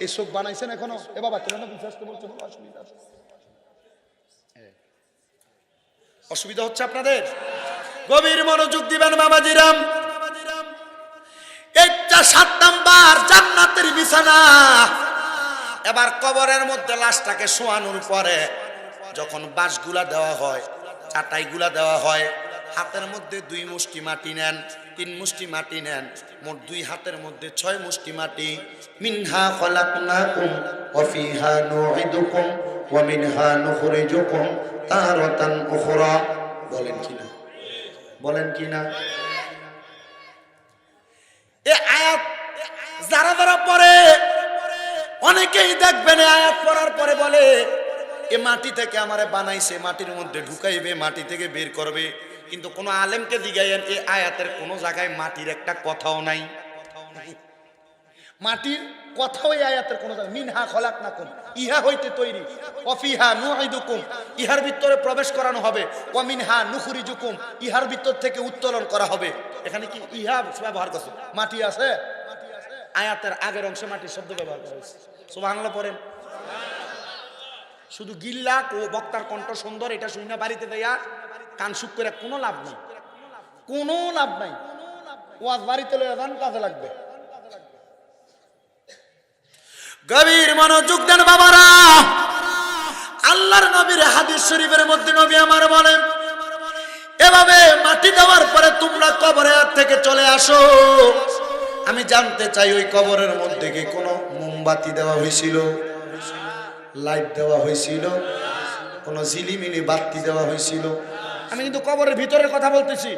এই চোখ বানাইছেন এখনো? এ বাবা তোমরা বিশ্বাস করতে বলছো, অসুবিধা হচ্ছে আপনাদের? গভীর মনোযোগ দিবেন বাবাজিরাম। একটা 7 নাম্বার জান্নাতের বিছানা। এবার কবরের মধ্যে লাশটাকে শোয়ানোর পরে যখন বাঁশগুলা দেওয়া হয়, চাটাইগুলা দেওয়া হয়, হাতের মধ্যে 2 মুষ্টি মাটি নেন, 3 মুষ্টি মাটি নেন, মোট 2 হাতের মধ্যে 6 মুষ্টি মাটি। মিনহা খলাকনাকুম ওয়া ফিহা নুঈদুকুম ওয়া মিনহা নুখরিজুকুম তারাতান উখরা। বলেন কিনা? বলেন কিনা? এই আয়াত যারা যারা পড়ে অনেকেই দেখবেন আয়াত পড়ার পরে বলে এ মাটি থেকে আমারে বানাইছে, মাটির মধ্যে ঢুকাইবে, মাটি থেকে বের করবে। কিন্তু কোন আলেমকে জিগাইয়েন এই আয়াতের কোন জায়গায় মাটির একটা কথাও নাই। মাটির কথাও এই আয়াতের কোন জায়গায়। মিনহা খলাকনাকুম, ইহা হইতে তৈরি, ওয়া ফিহা নুঈদুকুম, ইহার ভিতরে প্রবেশ করানো হবে, ওয়া মিনহা নুখরিজুকুম, ইহার ভিতর থেকে উত্তোলন করা হবে। এখানে কি ইহা ব্যবহার করছে? মাটি আছে, আয়াতের আগের অংশে মাটির শব্দ ব্যবহার করা হয়েছে। সুবহানাল্লাহ পড়েন। শুধু গিল্লা ও বক্তার কণ্ঠ সুন্দর এটা শুনে না বাড়িতে দেয়া কান সুখ করে কোনো লাভ নাই, কোনো লাভ নাই। ওয়াজ বাড়িতে লইয়া যান, কাজে লাগবে। গভীর মনোযোগ দেন বাবারা। আল্লাহর নবীর হাদিস শরীফের মধ্যে নবী আমার বলেন এভাবে মাটি দেওয়ার পরে তোমরা কবরের থেকে চলে আসো। আমি জানতে চাই ওই কবরের মধ্যে কি কোনো মোমবাতি দেওয়া হয়েছিল, লাইট দেওয়া হয়েছিল, কোনো ঝিলিমিলি বাতি দেওয়া হয়েছিল? আমি কিন্তু কবরের ভিতরের কথা বলতেছি।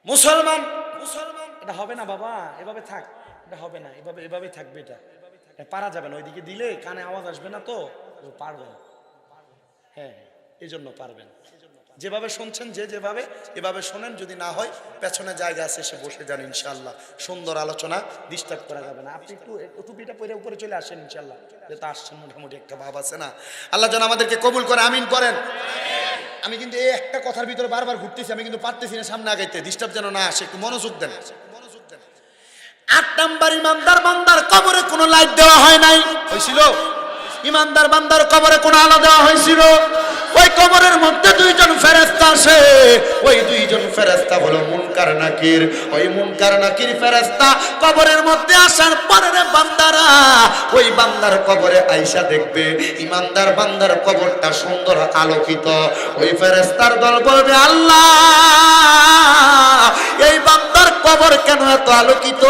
মুসলমান এটা হবে না বাবা, এভাবে থাক, এটা হবে না, এভাবে থাকবে, এটা পারা যাবে না। ওইদিকে দিলে কানে আওয়াজ আসবে না, তো পারবেন। হ্যাঁ, এই জন্য পারবেন। যেভাবে শুনছেন যেভাবে এভাবে শোনেন, যদি না হয় পেছনে জায়গা আছে এসে বসে যান ইনশাআল্লাহ। সুন্দর আলোচনা, ডিস্টার্ব করা যাবে না। আপনি একটু টুপিটা পরে উপরে চলে আসেন ইনশাআল্লাহ, যেটা আসছেন মোটামুটি একটা ভাব আছে না। আল্লাহ যেন আমাদেরকে কবুল করে, আমিন করেন। আমি কিন্তু এই একটা কথার ভিতরে বারবার ঘুরতেছি, আমি কিন্তু পারতেছি না সামনে আগাইতে, ডিস্টার্ব যেন না আসে, একটু মনোযোগ দেন। 8 নাম্বার ইমানদার বান্দার কবরে কোনো লাইট দেওয়া হয় নাই, হয়েছিল? ইমানদার বান্দার কবরে কোনো আলো দেওয়া হয়েছিল? ওই কবরের মধ্যে দুইজন ফেরেশতা আসে, ওই দুইজন ফেরেশতা হলো মুনকার নাকির। ওই মুনকার নাকির ফেরেশতা কবরের মধ্যে আসার পরে রে বান্দারা ওই বান্দার কবরে আয়েশা দেখবে ইমানদার বান্দার কবরটা সুন্দর আলোকিত। ওই ফেরেশতার দল বলবে, আল্লাহ এই বান্দার কবর কেন এত আলোকিত?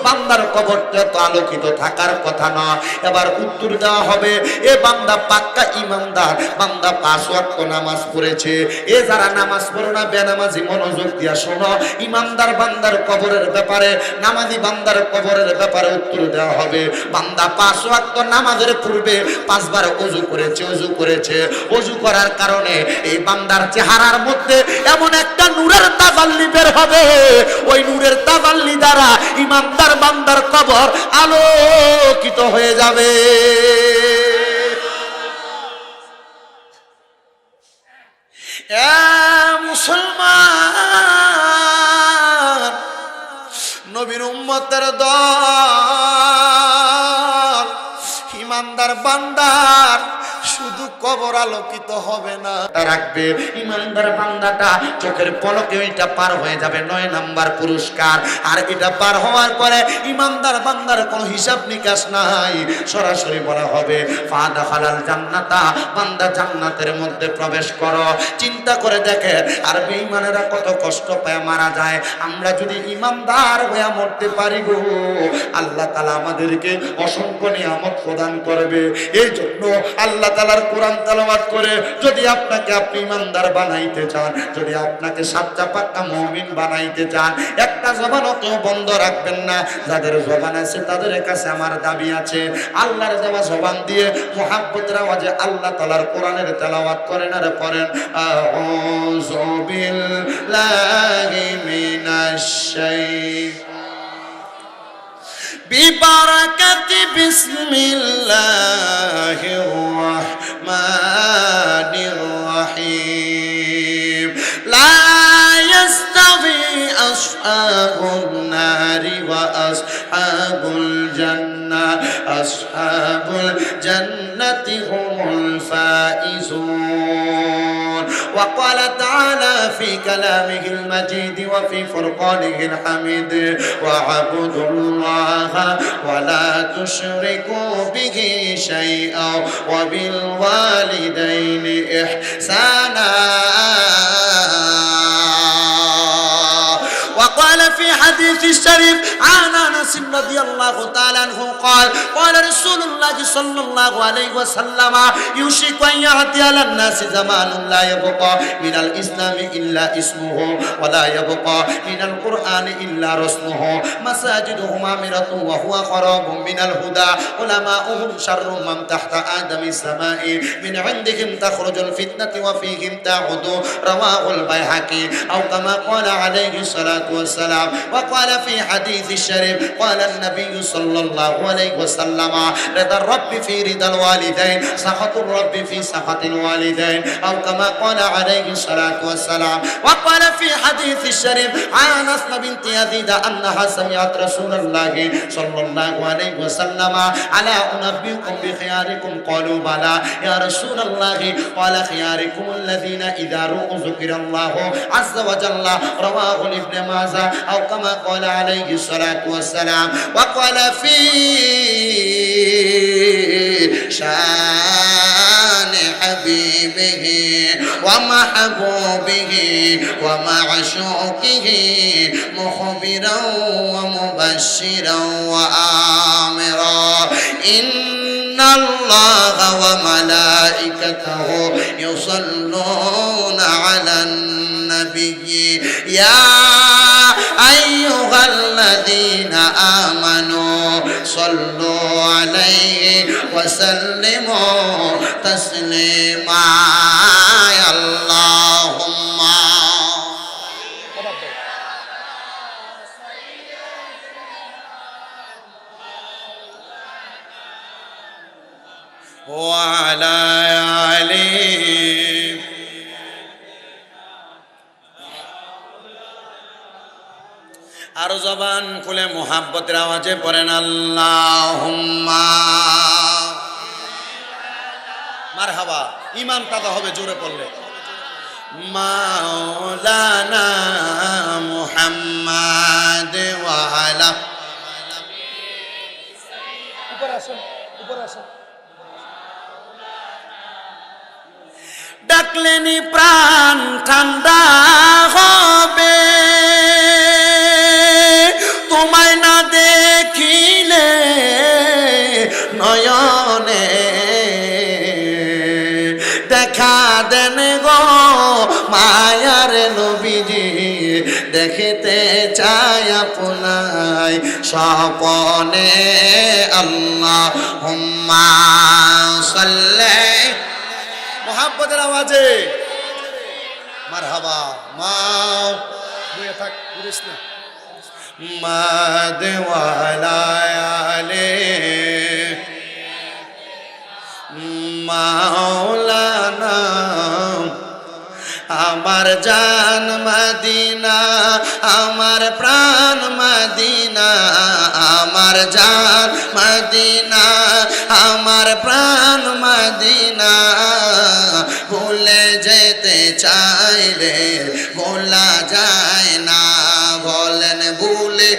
বান্দার কবরটা এত আলোকিত থাকার কথা না। এবার উত্তর দেওয়া হবে, এ বান্দা পাক্কা ইমানদার, বান্দা 5 ওয়াক্ত নামাজ পড়েছে। এ যারা নামাজ পড়ো না বেনামাজি মনোযোগ দিয়া শোনো, ইমানদার বান্দার কবরের ব্যাপারে, নামাজি বান্দার কবরের ব্যাপারে উত্তর দেওয়া হবে। বান্দা 5 ওয়াক্ত নামাজের পূর্বে 5 বার ওযু করেছে। ওযু করার কারণে এই বান্দার চেহারার মধ্যে এমন একটা নূরের তাজাল্লি বের হবে, ওই নূরের তাজাল্লি দ্বারা ইমানদার বান্দার কবর আলোকিত হয়ে যাবে। মুসলমান, নবীর উম্মতের দল, ইমানদার বান্দার শুধু কবর আলোকিত হবে না, রাখবে ইমানদার বান্দাটা চোখের পলকে ওইটা পার হয়ে যাবে 9 নাম্বার পুরস্কার। আর এটা পার হওয়ার পরে ইমানদার বান্দার কোনো হিসাব নিকাশ নাই, সরাসরি বলা হবে ফাদা হালাল জান্নাতা, বান্দা জান্নাতের মধ্যে প্রবেশ করো। চিন্তা করে দেখে আর বেঈমানেরা কত কষ্ট পায় মারা যায়। আমরা যদি ইমানদার হয়ে মরতে পারি গো, আল্লাহ তাআলা আমাদেরকে অসংখ্য নিয়ামত প্রদান করবে। এই জন্য আল্লাহ তাআলার কোরআন তেলাওয়াত করে যদি আপনাকে আপনি ইমানদার বানাইতে চান, যদি আপনাকে সাচ্চা পাক্কা মুমিন বানাইতে চান, একটা জবানও কেউ বন্ধ রাখবেন না। যাদের জবান আছে তাদের কাছে আমার দাবি আছে, আল্লাহর দেওয়া জবান দিয়ে মুহাব্বতের আওয়াজে আল্লাহ তাআলার কোরআনের তেলাওয়াত করেন আর পড়েন আউযু বিল্লাহি মিনাশ শাইতানির বিবারাকাতি বিসমিল্লাহির রাহমানির রাহিম। লা ইয়াস্তাবি আসহাবুন নারি ওয়া আসহাবুল জান্নাহ, আসহাবুল জান্নাতি হুমুল ফাইজুন। وقال تعالى في كلامه المجيد وفي فرقانه الحميد واعبدوا الله ولا تشركوا به شيئا وبالوالدين إحسانا. وقال في حديث الشريف عن أنس رضي الله تعالى عنه قال قال رسول الله صلى الله عليه وسلم يوشك أن يأتي على الناس زمان لا يبقى من الإسلام إلا اسمه ولا يبقى من القرآن إلا رسمه مساجدهم عامرة وهو خراب من الهدى علماؤهم شر من تحت آدم السماء من عندهم تخرج الفتنة وفيهم تعود رواه البيهقي أو كما قال عليه الصلاة والسلام. وقال في حديث الشريف قال النبي صلى الله عليه وسلم رضا الرب في رضا الوالدين سخط الرب في سخط الوالدين أو كما قال عليه الصلاة والسلام. وقال في حديث الشريف عن أسماء بنت يزيد أنها سمعت رسول الله صلى الله عليه وسلم ألا أنبئكم بخياركم قالوا بلى يا رسول الله قال خياركم الذين إذا رؤوا ذكر الله عز وجل رواه ابن ماجه أو كما قال عليه الصلاة والسلام. وقال في شان حبيبه ومحبوبه ومعشوقه مخبرا ومبشرا وآمرا إن الله وملائكته يصلون على النبي يا أيها الذين آمنوا صلوا عليه وسلموا تسليما. اللهم وعلى آله আর জবান জবান খুলে মুহাব্বতের আওয়াজে পড়েন আল্লাহুম্মা মারহাবা। ঈমান তাজা হবে জোরে পড়লে। মাওলানা মুহাম্মাদ ওয়া আলা ডাকলেনি প্রাণ ঠান্ডা হবে, তোমায় না দেখিলে নয়নে দেখা দেন গো মায়ার নবীজি, দেখিতে চাই আপনায় স্বপনে। আল্লাহুম্মা সাল্লি মুহাব্বতের আওয়াজে মারহাবা। মাও বুয়ে থাক পুরিস না মাদ ওয়ালা আলে মাওলানা। আমার জান মদিনা, আমার প্রাণ মদিনা, আমার জান মদিনা, আমার প্রাণ মদিনা। ভুলে যেতে চাইলে ভোলা যায় না, বলেন ভুলে।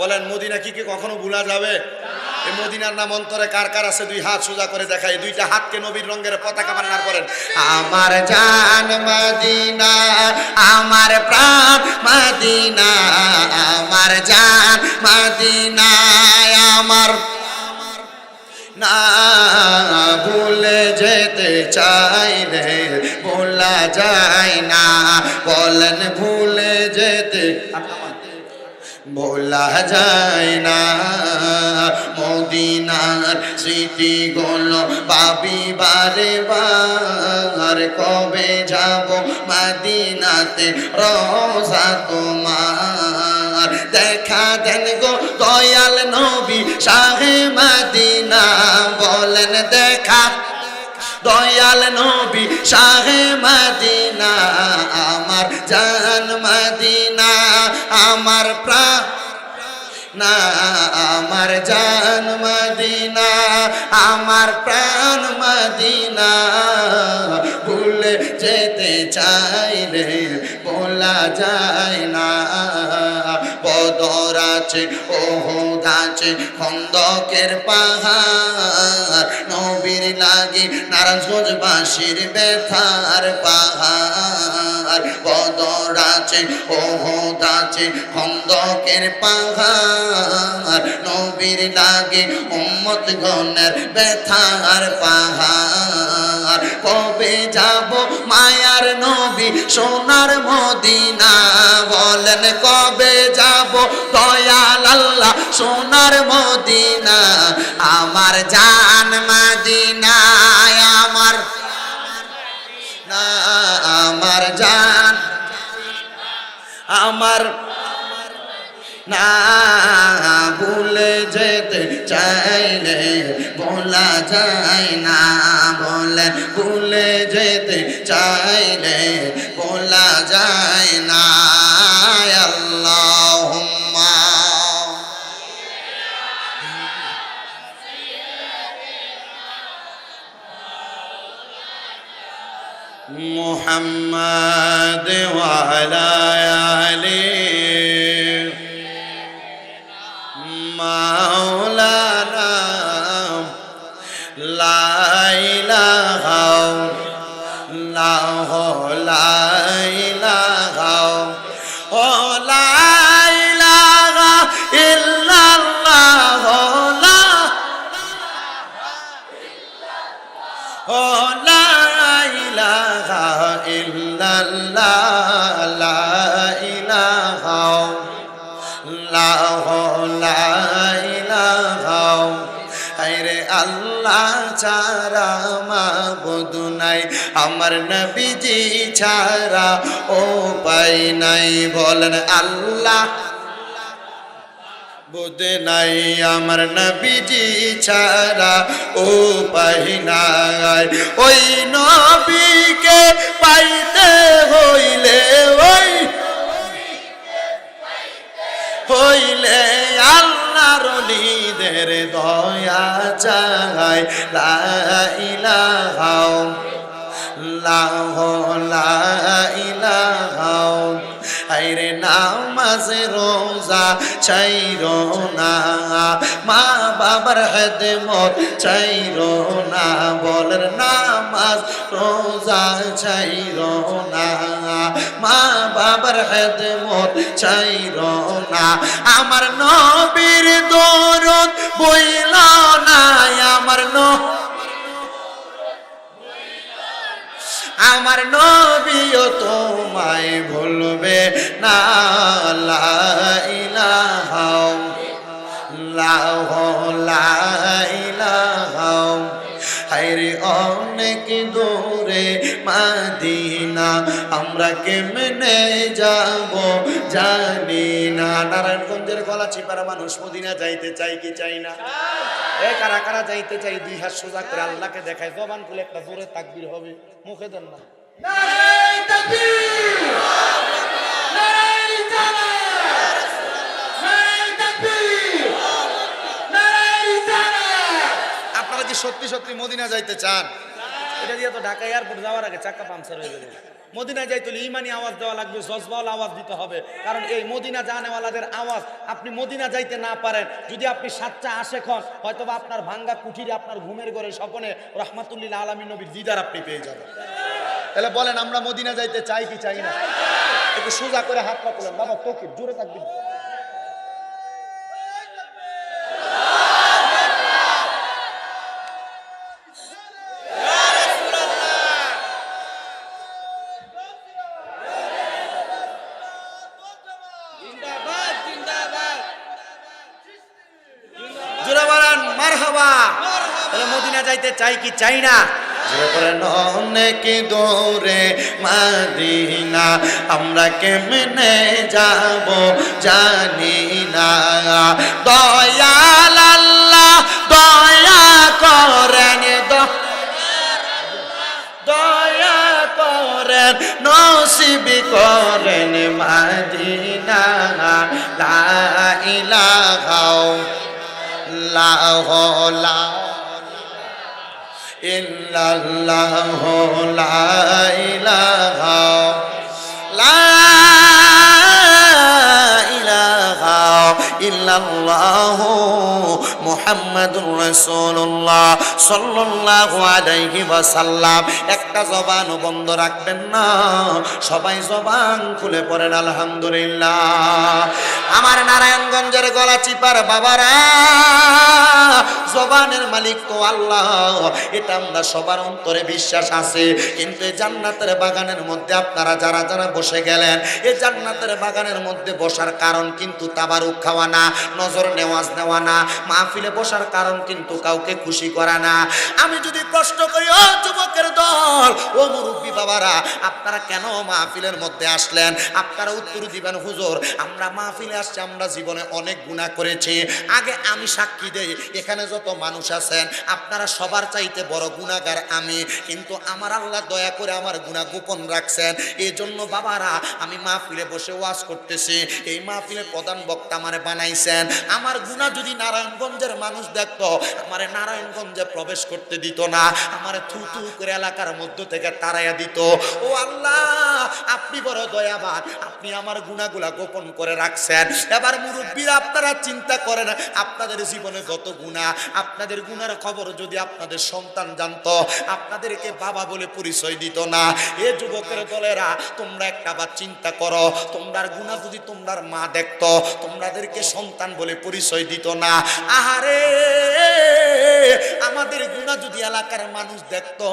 বলেন মদিনা কি কখনো ভুলা যাবে? এই মদিনার নাম অন্তরে কার কার আছে? দুই হাত সোজা করে দেখায়, দুইটা হাতকে নবীর রঙের পতাকা বানানোর করেন। আমার জান মদিনা, আমার প্রাণ মদিনা, আমার জান মদিনা, আমার না ভুলে যেতে চাইলে ভোলা যায় না, বলেন ভুলে যেতে ভোলা যায় না। মদিনার স্মৃতিগুলো ভাবি বারে বার, কবে যাব মদিনাতে রোজা তোমার। দেখা দেন গো দয়াল নবী শাহে মদিনা, বলেন দেখা দয়াল নবী শাহে মদিনা। আমার জান মদিনা, আমার প্রাণ না, আমার জান মদিনা, আমার প্রাণ মদিনা। ভুলে যেতে চাইলে বলা যায় না। বদর আছে, ওহুদ আছে, খন্দকের পাহাড়, নবীর লাগি নারায়ণগঞ্জবাসীর ব্যথার পাহাড়। বদর আছে, ওহুদ আছে, খন্দকের পাহাড়, নবীর লাগে উম্মত গণের ব্যথার পাহাড়। কবে যাব মায়ার নবী সোনার মদিনা, বলেন কবে যাব দয়াল আল্লাহ সোনার মদিনা। আমার জান মদিনা, আমার না, আমার জান, আমার না ভুলে যেতে চাইলে বলা যায় না, বলে ভুলে যেতে চাইলে বলা যায় না। আল্লাহুম্মা মুহাম্মাদ ওয়া আলা আলি মাওলানা। লা ইলাহা ইল্লাল্লাহ, লা ইলাহা ও লা ইলাহা ইল্লাল্লাহ, ও লা ইলাহা ইল্লাল্লাহ, লা ইলাহা লা ইলাহা। আরে আল্লাহ ছাড়া মাবুদ নাই, আমার নবীজি ছাড়া উপায় নাই, বলেন আল্লাহ বুদ নাই, আমার নবীজি ছাড়া উপায় নাই। ওই নবীকে পাইতে হইলে ওই হইলে আল্লাহর ওলিদের দয়া চাই লা ইলাহা লা ইলাহা আইরে নামাজ রোজা চাইরো না মা বাবার খেদমত চাইরো না বলেন নামাজ রোজা চাইরো না মা বাবার খেদমত চাইরো না আমার নবীর দরদ বইলা না আমার নবীও তোমায় ভুলবে না লা ইলাহা লা ইলাহা হায়রে অনেক দূরে মদিনা আমরা কেমনে যাব জানি না নারায়ণগঞ্জের গলাচিপাড়া মানুষ মদিনা যাইতে চাই কি চাই না এ কারা কারা যাইতে চাই দুই হাত সোজা করে আল্লাহকে দেখায় জবান খুলে একটা জোরে তাকবীর হবে মুখে দেন না নারে তাকবীর নারে রিসালাত নারে তাকবীর নারে রিসালাত আপনারা কি সত্যি সত্যি মদিনা যাইতে চান এটা দিয়ে তো ঢাকা এয়ারপোর্ট যাওয়ার আগে চাকা পাংচার হয়ে যাবে মদিনা যাইতে হলে ইমানি আওয়াজ দেওয়া লাগবে জজবাল আওয়াজ দিতে হবে কারণ এই মদিনা জানেওয়ালাদের আওয়াজ আপনি মদিনা যাইতে না পারেন যদি আপনি সাচ্চা আশেক হন হয়তো বা আপনার ভাঙ্গা কুঠিরে আপনার ঘুমের ঘরে স্বপনে রহমাতুল্লিল আলামিন নবীর দিদার আপনি পেয়ে যাবেন তাহলে বলেন আমরা মদিনা যাইতে চাই কি চাই না একটু সোজা করে হাত পা তোলেন বাবা তোকে জোরে থাকবি মদিনা যাইতে চাই কি চাই না অনেক দূরে মদিনা আমরা কেমনে যাব জানি না দয়াল আল্লাহ দয়া করেন দয়া করেন নসিব করেন মদিনা লা ইলাহা লা ইল্লাল্লাহু লা ইলাহা ইল্লাল্লাহু মুহাম্মাদুর রাসূলুল্লাহ সাল্লাল্লাহু আলাইহি ওয়াসাল্লাম একটা জবান বন্ধ রাখবেন না সবাই জবান খুলে পড়েন আলহামদুলিল্লাহ আমার নারায়ণগঞ্জের গলাচিপার বাবারা জবানের মালিক তো আল্লাহ এটা আমরা সবার অন্তরে বিশ্বাস আছে কিন্তু এই জান্নাতের বাগানের মধ্যে আপনারা যারা যারা বসে গেলেন এই জান্নাতের বাগানের মধ্যে বসার কারণ কিন্তু তাবারুক খাওয়া না নজর নেওয়াজ নেওয়া না মাহফিলে বসার কারণ কিন্তু কাউকে খুশি করা না আমি যদি প্রশ্ন করি ও যুবকের দল ও মুরব্বী বাবারা আপনারা কেন মাহফিলের মধ্যে আসলেন আপনারা উত্তর দিবেন হুজুর আমরা মাহফিলে আসছি আমরা জীবনে অনেক গুনাহ করেছি আগে আমি সাক্ষী দেই এখানে যত মানুষ আছেন আপনারা সবার চাইতে বড় গুনাহগার আমি কিন্তু আমার আল্লাহ দয়া করে আমার গুনাহ গোপন রাখছেন এই জন্য বাবারা আমি মাহফিলে বসে ওয়াজ করতেছি এই মাহফিলের প্রধান বক্তা আমারে বানাইছেন আমার গুনাহ যদি নারায়ণগঞ্জের মানুষ দেখতো আমারে নারায়ণগঞ্জে প্রবেশ করতে দিত না আমারে থুতু করে এলাকার মধ্য থেকে তাড়াইয়া দিত ও আল্লাহ আপনি বড় দয়াবান আপনি আমার গুনাহগুলা গোপন করে রাখছেন এবার মুরব্বীরা আপনারা চিন্তা করেন আপনাদের জীবনে যত গুনাহ আপনাদের গুনার খবর যদি আপনাদের সন্তান জানতো আপনাদেরকে বাবা বলে পরিচয় দিত না এ যুবকের দলেরা তোমরা একটাবার চিন্তা করো তোমরার গুনাহ যদি তোমরার মা দেখতো তোমাদেরকে সন্তান বলে পরিচয় দিত না আহারে আমাদের গুনাহ যদি এলাকার মানুষ দেখতো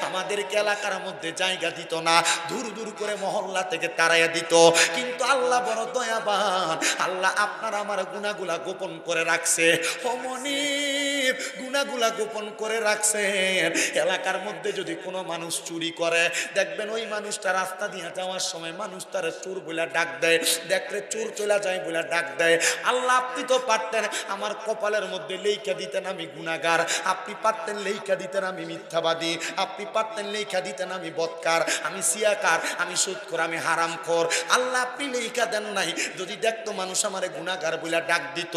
আমাদেরকে এলাকার মধ্যে জায়গা দিত না দূর দূর করে মহল্লা থেকে তাড়াইয়া দিত কিন্তু আল্লাহ বড় দয়াবান আল্লাহ আপনার আমার গুনাহগুলা গোপন করে রাখছে ও মনির গুনাহগুলা গোপন করে রাখছেন। এলাকার মধ্যে যদি কোনো মানুষ চুরি করে, দেখবেন ওই মানুষটা রাস্তা দিয়ে যাওয়ার সময় মানুষ তার চোর বলে ডাক দেয়, দেখলে চোর চলে যায় বলে ডাক দেয়। আল্লাহ আপনি তো পারতেন আমার কপালের মধ্যে লেখা দিতেন আমি গুনাহগার, আপনি পারতেন লেখা দিতেন আমি মিথ্যাবাদী, আপনি পারতেন লেখা দিতেন আমি বদকার, আমি সিয়াকার, আমি সুদখোর, আমি হারামখোর। আল্লাহ আপনি লেখা দেন নাই। যদি দেখতো মানুষ আমারে গুনাহগার বলে ডাক দিত,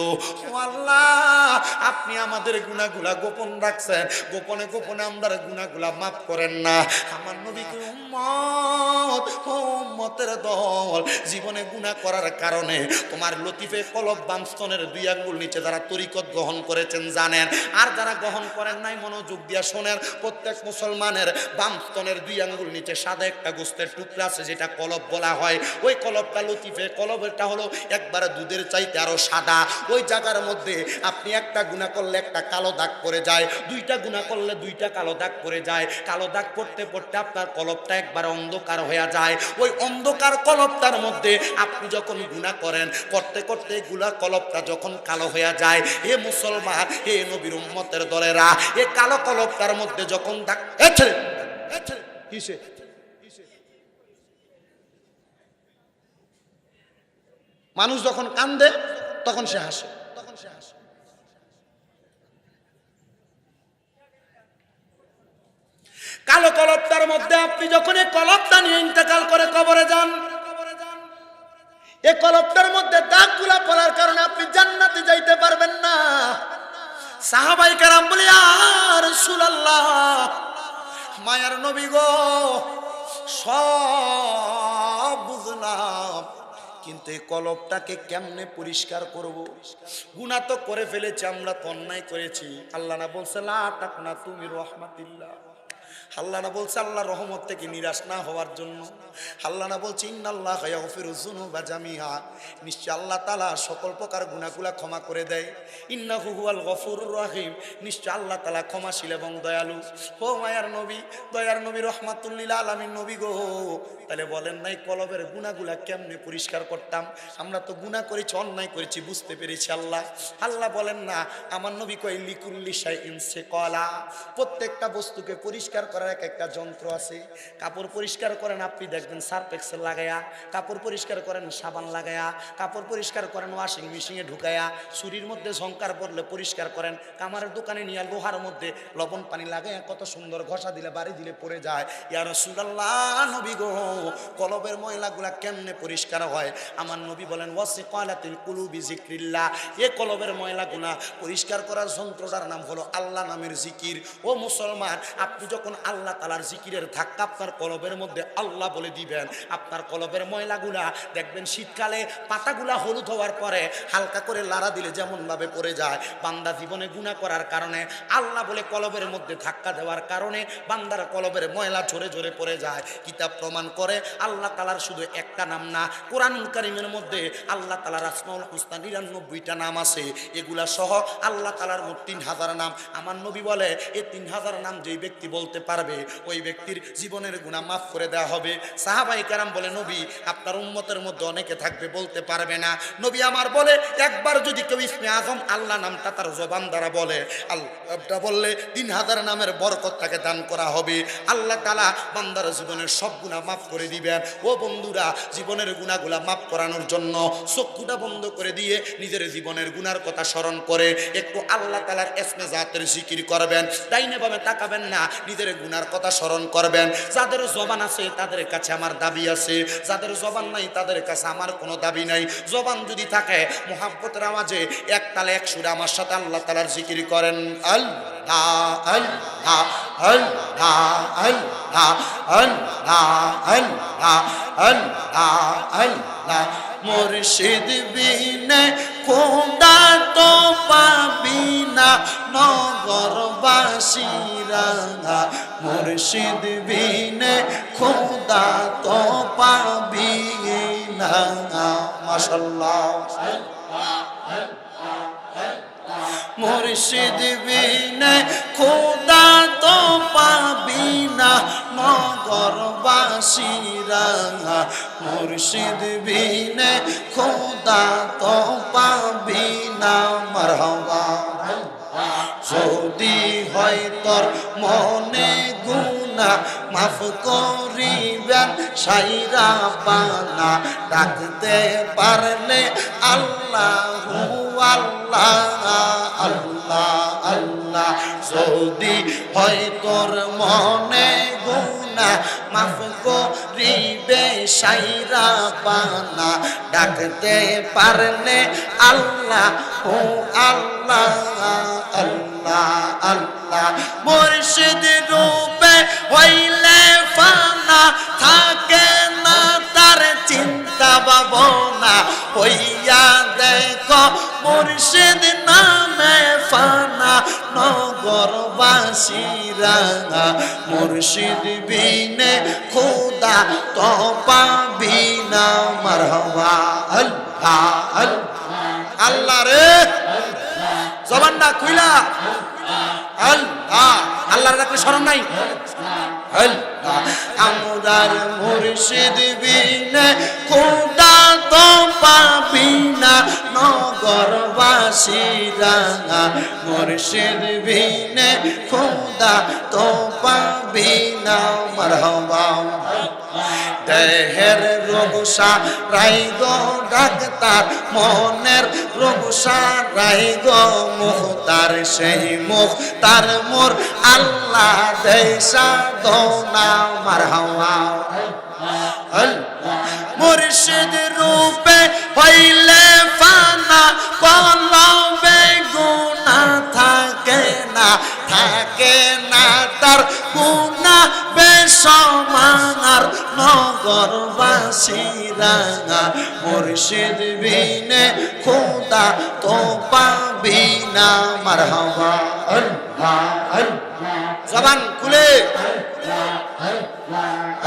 ও আল্লাহ আপনি আমাদের গুনাহগুলা গোপন রাখছেন, গোপনে গোপনে আমরা গুনাহগুলা মাফ করেন না। আমার নবীকে উম্মত, ও উম্মতের দল, জীবনে গুনাহ করার কারণে তোমার লতিফে কলব বামস্তনের 2 আঙ্গুল নিচে যারা তরিকত গ্রহণ করেছেন জানেন, আর যারা গ্রহণ করেন নাই মনোযোগ দিয়া শোনেন, প্রত্যেক মুসলমানের বামস্তনের 2 আঙ্গুল নিচে সাদা একটা গোস্তের টুকরা আছে যেটা কলব বলা হয়। ওই কলবটা লতিফে কলবটা হলো একবারে দুধের চাইতে আরো সাদা। ওই জায়গার মধ্যে আপনি একটা গুনাহ করলে একটা কালো দাগ পড়ে যায়, 2টা গুনাহ করলে 2টা কালো দাগ পড়ে যায়। কালো দাগ পড়তে পড়তে আপনার কলবটা একবার অন্ধকার হয়ে যায়। ওই অন্ধকার কলবটার মধ্যে আপনি যখন গুনাহ করেন, করতে করতে কলবটা যখন কালো হয়ে যায়, হে মুসলমান, হে নবীর উম্মতের দলেরা, এই কালো কলবটার মধ্যে যখন দাগ কিসে মানুষ যখন কান্দে তখন সে হাসে, কালো কলবটার মধ্যে আপনি যখন এই কলবটা নিয়ে ইন্তেকাল করে কবরে যান, এই কলবটার মধ্যে দাগগুলা পড়ার কারণে আপনি জান্নাতে যাইতে পারবেন না। সাহাবাই কেরাম বলে, ইয়া রাসূলুল্লাহ, মায়ার নবী গো, সব বুঝলাম, কিন্তু এই কলবটাকে কেমনে পরিষ্কার করব? গুনাহ তো করে ফেলেছি, আমরা তো অন্যায় করেছি। আল্লাহ না বলছে লা তাকনাতু মির রাহমাতিল্লাহ, আল্লাহ না বলছে আল্লাহর রহমত থেকে নিরাশ না হওয়ার জন্য। আল্লাহ না বলছে ইন্নাল্লাহা ইয়াগফিরুয যুনুবা জামিআ, নিশ্চয় আল্লাহ তাআলা সকল প্রকার গুনাহগুলা ক্ষমা করে দেয়। ইন্নাহু হুয়াল গফুরুর রহিম, নিশ্চয় আল্লাহ তাআলা ক্ষমাশীল এবং দয়ালু। ও মায়ার নবী, দয়ার নবী, রহমাতুল লিল আলামিন নবী গো, তাহলে বলেন নাই কলবের গুনাহগুলা কেমনে পরিষ্কার করতাম? আমরা তো গুনাহ করেছি, অন্যায় করেছি, বুঝতে পেরেছি। আল্লাহ বলেন না, আমার নবী কয় লিকুল্লি শাইইন সিকালা, প্রত্যেকটা বস্তুকে পরিষ্কার করার এক একটা যন্ত্র আছে। কাপড় পরিষ্কার করেন আপনি দেখবেন সার্ফ এক্সেল লাগায়া, কাপড় পরিষ্কার করেন সাবান লাগায়া, কাপড় পরিষ্কার করেন ওয়াশিং মেশিনে ঢুকায়া, ছুরির মধ্যে ঝংকার পড়লে পরিষ্কার করেন, কামারের দোকানে নিয়ে লোহার মধ্যে লবণ পানি লাগায়া কত সুন্দর ঘষা দিলে বাড়ি দিলে পড়ে যায়। ইয়া রাসূলুল্লাহ, নবী গো, কলবের ময়লাগুলা কেমনে পরিষ্কার হয়? আমার নবী বলেন ওয়াসিকালাতিল কুলুবি যিকরিল্লাহ, এই কলবের ময়লাগুলা পরিষ্কার করার যন্ত্রটার নাম হলো আল্লাহ নামের জিকির। ও মুসলমান, আপনি যখন আল্লাহ তাআলার জিকিরের ধাক্কা আপনার কলবের মধ্যে আল্লাহ বলে দিবেন, আপনার কলবের ময়লাগুলা দেখবেন শীতকালে পাতাগুলা হলুদ হওয়ার পরে হালকা করে লাড়া দিলে যেমন ভাবে পড়ে যায়। বান্দা জীবনে গুনাহ করার কারণে আল্লাহ বলে কলবের মধ্যে ধাক্কা দেওয়ার কারণে বান্দার কলবের ময়লা ঝরে ঝরে পড়ে যায়। কিতাব প্রমাণ করে আল্লাহ তাআলার শুধু একটা নাম না, কোরআনুল কারীমের মধ্যে আল্লাহ তাআলার আসমাউল হুসনা 99টা নাম আছে। এগুলা সহ আল্লাহ তাআলার মোট 3000 নাম। আমার নবী বলে এই 3000 নাম যেই ব্যক্তি বলতে পারবে, ওই ব্যক্তির জীবনের গুনাহ মাফ করে দেওয়া হবে। সাহাবায়ে কেরাম বলে, নবী আপনার উম্মতের মধ্যে অনেকে থাকবে বলতে পারবে না। নবী আমার বলে, একবার যদি কেউ ইসমে আজম আল্লাহ নামটা তার জবান দ্বারা বলে, আল্লাহটা বললে 3000 নামের বরকত তাকে দান করা হবে। আল্লাহ তাআলা বান্দার জীবনের সব গুনাহ মাফ করে দিবেন। ও বন্ধুরা, জীবনের গুনাহগুলা মাফ করানোর জন্য চক্ষুটা বন্ধ করে দিয়ে নিজের জীবনের গুনার কথা স্মরণ করে একটু আল্লাহ তাআলার ইসমে জাতের জিকির করবেন। ডাইনে বামে তাকাবেন না, নিজের গুনার কথা স্মরণ করবেন। যাদের জবান আছে তাদের কাছে আমার দাবি আছে, যাদের জবান নাই তাদের কাছে আমার কোনো দাবি নাই। জবান যদি থাকে মুহাব্বতের আওয়াজে এক তালে এক সুরে আমার সাথে আল্লাহ তাআলার জিকির করেন। আল্লাহ আল্লাহ আল্লাহ আল্লাহ আল্লাহ আল্লাহ আল্লাহ আল্লাহ। মুর্শিদ বিনে খোদা তো পাবি না নগরবাসীরা, মুর্শিদ বিনে খোদা তো পাবি না। মাশাআল্লাহ। মুর্শিদ বিনে খোদা তো পাবি না নগরবাসীরা, মুর্শিদ বিনে খোদা তো পাবি না। মারহাবা। হয় তোর মনে গুনা মাফ করিবেন সাইরা পানা ডাকতে পারলে আল্লাহু আল্লাহ আল্লাহ আল্লাহ যদি হয় তোর মনে গুনা মাফ করিবে সাইরা পানা ডাকতে পারলে আল্লাহ ও আল্লাহ আল্লাহ আল্লাহ মুর্শিদ রূপে হইলে ফানা থাকে না তার চিন্তা ভাবনা হইয়া দেখো মুর্শিদ নামে ফানা নগরবাসীরা মুর্শিদ বিনে খোদা তো পাবি না মারহাবা আল্লাহ আল্লাহ আল্লাহ রে জবানটা খুইলা আল্লাহ আল্লাহর ডাকলে শরম নাই আল্লাহ আমরার মুর্শিদ বিনে খোদা তো পাবি না নগরবাসীরা মুর্শিদ বিনে খোদা তো পাবি না মারহাবা দেহের রোগসা রাই গো ডাক্তার মনের রোগসা রাই গো মুখতার সেই মুখতার মোর আল্লাহ দেশা দোনা মারহাওয়া মুর্শিদ রূপে হইলে ফানা কলবে গুনাহ থাকে না তার গুনাহ বেসমানার নগরবাসীরা মুর্শিদ বিনে খোদা তো পাবি না মারহাবা আল্লাহ আল্লাহ জবান খুলে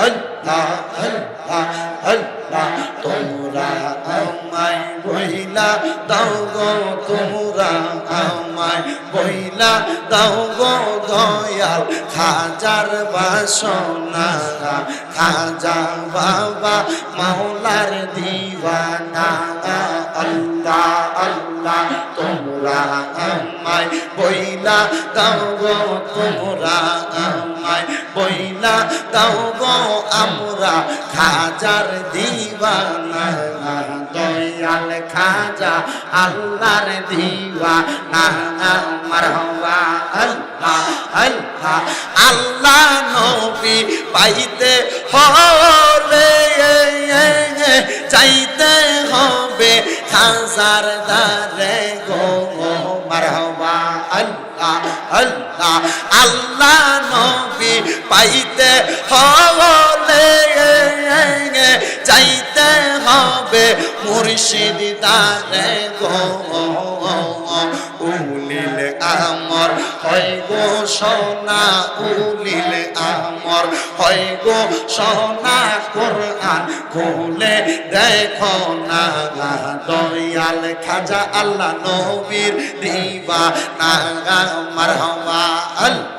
আল্লাহ আল্লাহ আল্লাহ তোমরা আমায় বইলা দাও গো তোমরা আমায় বইলা দাও গো দয়াল খাজার বাসনা খাজা বাবা মাওলার দিওয়ানা আল্লাহ আল্লাহ তোমরা আমায় বইলা দাও গো তোমরা আমায় বইলা দাও গো আমরা খাজার দিওয়ানা দয়াল খাজা আল্লাহর দিওয়ানা মারহাবা আল্লাহ আল্লাহ আল্লাহ নবী পাইতে হলে চাইতে হবে খাজার দারে গো মারহাবা আল্লাহ আল্লাহ আল্লাহ নবী পাইতে হলে চাইতে হবে মুর্শিদ দারে গো উলিল আমর হয় গো সোনা উলিল আমর হয় গো সোনা কোরআন খুলে দেখো না দয়াল খাজা আল্লাহ নবীর দিওয়ানা মারহাবা আল্লাহ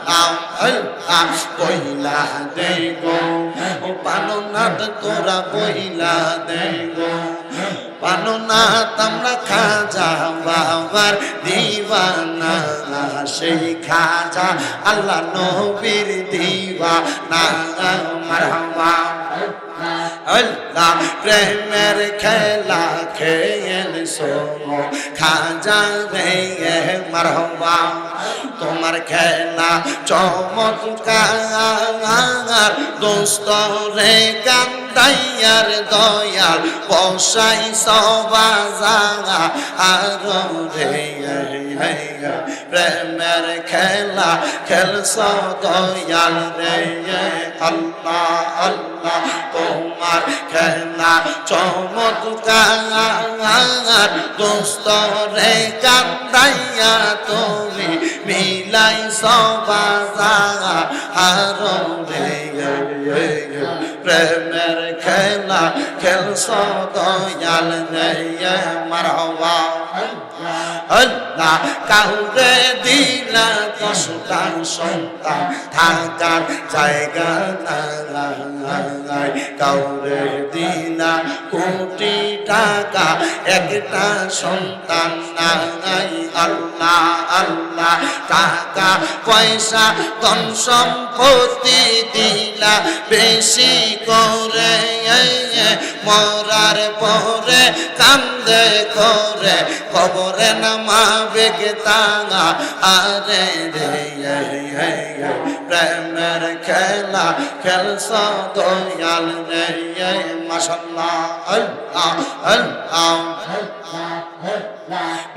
আল্লাহ বইলা দে গো পাননাথ তোরা বইলা দে গো পাননাথ আমরা খাজা বাবার দিওয়ানা সেই খাজা আল্লাহ নবীর দিওয়ানা মারহাবা আল্লাহ প্রেমের খেলা খেলছো খাজা রে মারহাবা তোমার খেলা চমৎকার দোস্ত রে কান্দাইয়ার দয়াল বসাই সবাজা আর রে প্রেমের খেলা খেলছ দয়াল রে আল্লাহ আল্লাহ তোমার খেলা চমৎকার দোস্ত রে কান্দাইয়া তুমি মিলাই সবাজা আর রে প্রেমের খেলা খেলছ দয়াল রে মারহাবা আল্লাহ কাউরে দিলা 10টা সন্তান থাকার জায়গা নাই, কাউরে দিলা কোটি টাকা একটা সন্তান নাই। আল্লাহ আল্লাহ টাকা পয়সা ধন সম্পত্তি দিলা বেশি করে, মরার পরে কান্দে করে কবরে নামাবে কে তাঙা। আরে রে প্রেমের খেলা খেলছ দয়াল রে, মাশাআল্লাহ আল্লাহ আল্লাহ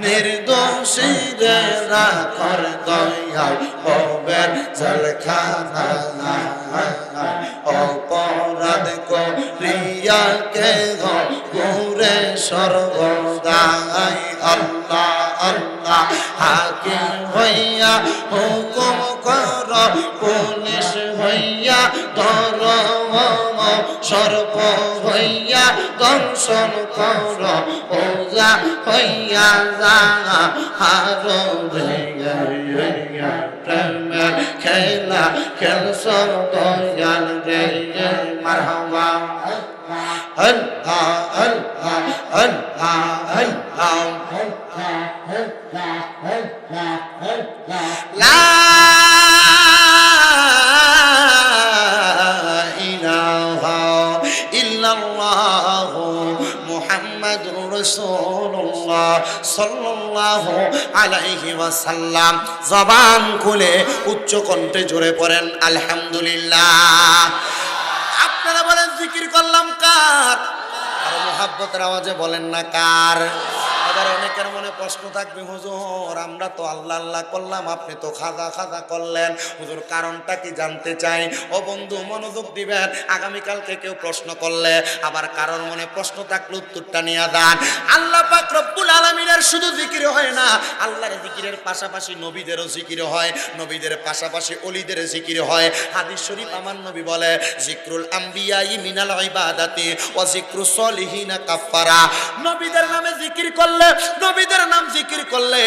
নির্দোষীরে রাখর দয়াল হবেন জেলখানা, অপরাধ করিয়া কে ঘুরে সর্বদাই। আল্লাহ আল্লাহ হাকিম হইয়া হুকুম কর, পুলিশ হইয়া ধর, সর্প হইয়া দর্শন কর, ওজা হইয়া যা হার প্রেমের খেলা খেলছ দয়াল রে, মারহাবা আল্লাহ আল্লাহ আল্লাহ আল্লাহ লা ইলাহা ইল্লাল্লাহ মুহাম্মাদুর রাসূলুল্লাহ সাল্লাল্লাহু আলাইহি ওয়াসাল্লাম। জবান খুলে উচ্চ কণ্ঠে জোরে পড়েন আলহামদুলিল্লাহ। আপনারা বলেন জিকির করলাম কার? আর মুহাব্বতের আওয়াজে বলেন না কার? আবার অনেকের মনে প্রশ্ন থাকবে, হুজুর আমরা তো আল্লাহ আল্লাহ করলাম, আপনি তো খাজা খাজা করলেন, হুজুর কারণটা কি জানতে চাই। ও বন্ধু মনোযোগ দিবেন, আগামীকালকে কেউ প্রশ্ন করলে আবার কারোর মনে প্রশ্ন থাকলে উত্তরটা নিয়ে দেন। আল্লাহ পাক রব্বুল আলামিনের শুধু জিকির হয় না, আল্লাহর জিকিরের পাশাপাশি নবীদেরও জিকির হয়, নবীদের পাশাপাশি ওলিদের জিকির হয়। হাদিস শরীফ আমার নবী বলে, জিকরুল আম্বিয়াই মিনাল ইবাদাতি ওয়া জিকরুস সলিহিনা কাফারা। নবীদের নামে জিকির করলে, নবীদের নাম জিকির করলে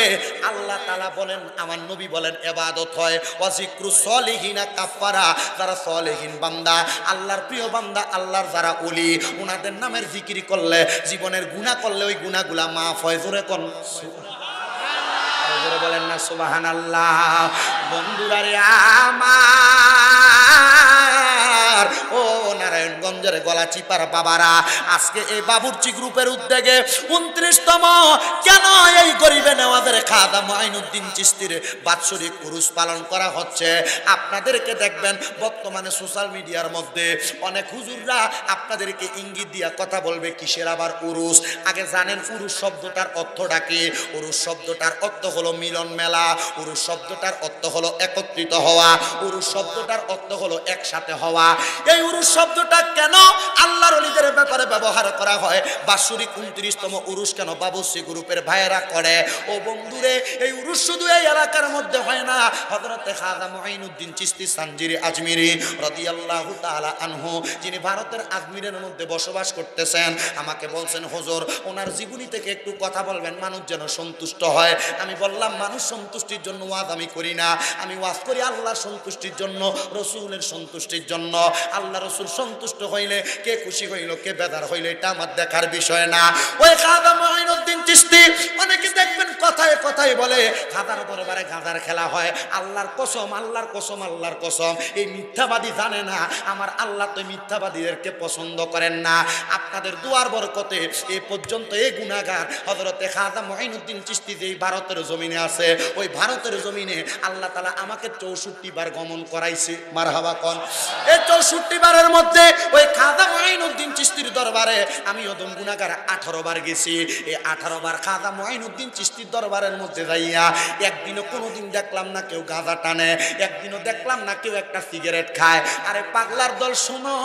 আল্লাহ তাআলা বলেন, আমার নবী বলেন ইবাদত হয়। ওয়া জিকরুস সলিহিনা কাফারা, যারা সলিহিন বান্দা, আল্লাহর প্রিয় বান্দা, আল্লাহর যারা ওলি, ওনাদের নামের জিকির করলে, জীবনের গুনাহ করলে ওই গুনাহগুলা মাফ হয়। জোরে কোন জোরে বলেন না সুবহানাল্লাহ। বন্ধুরা রে আমার, ও নারায়ণগঞ্জের গলাচিপার বাবারা, আজকে এই বাবুর্চি গ্রুপের উদ্যোগে 29তম কেন এই গরিবে নেওয়াজের খাজা মুঈনুদ্দিন চিশতির বাৎসরিক উরুস পালন করা হচ্ছে। আপনাদেরকে দেখবেন বর্তমানে সোশ্যাল মিডিয়ার মধ্যে অনেক হুজুররা আপনাদেরকে ইঙ্গিত দিয়া কথা বলবে কিসের আবার উরুস। আগে জানেন উরুস শব্দটার অর্থটা কি? উরুস শব্দটার অর্থ হলো মিলন মেলা, উরুস শব্দটার অর্থ হলো একত্রিত হওয়া, উরুস শব্দটার অর্থ হলো একসাথে হওয়া। এই উরুস শব্দটা কেন আল্লাহর ওলিদের ব্যাপারে ব্যবহার করা হয়? বাৎসরিক 29তম উরুস কেন বাবুর্চি গ্রুপের ভাইয়েরা করে? ও বন্ধুরে, এই উরুস শুধু এই এলাকার মধ্যে হয় না। হযরতে খাজা মুঈনুদ্দিন চিশতি সানজিরি আজমিরি রাদিয়াল্লাহু তাআলা আনহু, যিনি ভারতের আজমিরের মধ্যে বসবাস করতেছেন, আমাকে বলছেন হুজুর ওনার জীবনী থেকে একটু কথা বলবেন, মানুষ যেন সন্তুষ্ট হয়। আমি বললাম মানুষ সন্তুষ্টির জন্য ওয়াজ আমি করি না, আমি ওয়াজ করি আল্লাহর সন্তুষ্টির জন্য, রসুলের সন্তুষ্টির জন্য। আল্লাহ রসুল সন্তুষ্ট হইলে, কে খুশি হইল, কে বেদার হইলে, এটা আমার দেখার বিষয় না। ওই খাজা মুঈনুদ্দিন চিশতি, অনেকে দেখবেন কথায় কথায় বলে খাজার দরবারে গাঁজার খেলা হয়। আল্লাহর কসম, আল্লাহর কসম, আল্লাহর কসম, এই মিথ্যাবাদী জানে না আমার আল্লাহ তো মিথ্যাবাদীদেরকে পছন্দ করেন না। আপনাদের দুয়ার বরকতে এ পর্যন্ত এই গুনাহগার হযরতে খাজা মুঈনুদ্দিন চিশতি যে ভারতের জমিনে আছে, ওই ভারতের জমিনে আল্লাহ তাআলা আমাকে 64 বার গমন করাইছে। মারহাবা কোন। এই 64 বারের মধ্যে ওই খাজা মুঈনুদ্দিন চিশতির দরবারে আমি ওদম গুনাহগার 18 বার গেছি। এই 18 বার খাজা মুঈনুদ্দিন চিশতির দরবারের মধ্যে যাইয়া একদিনও কোনোদিন দেখলাম না কেউ গাঁজা টানে, একদিনও দেখলাম না কেউ একটা সিগারেট খায়। আরে পাগলার দল শোনো,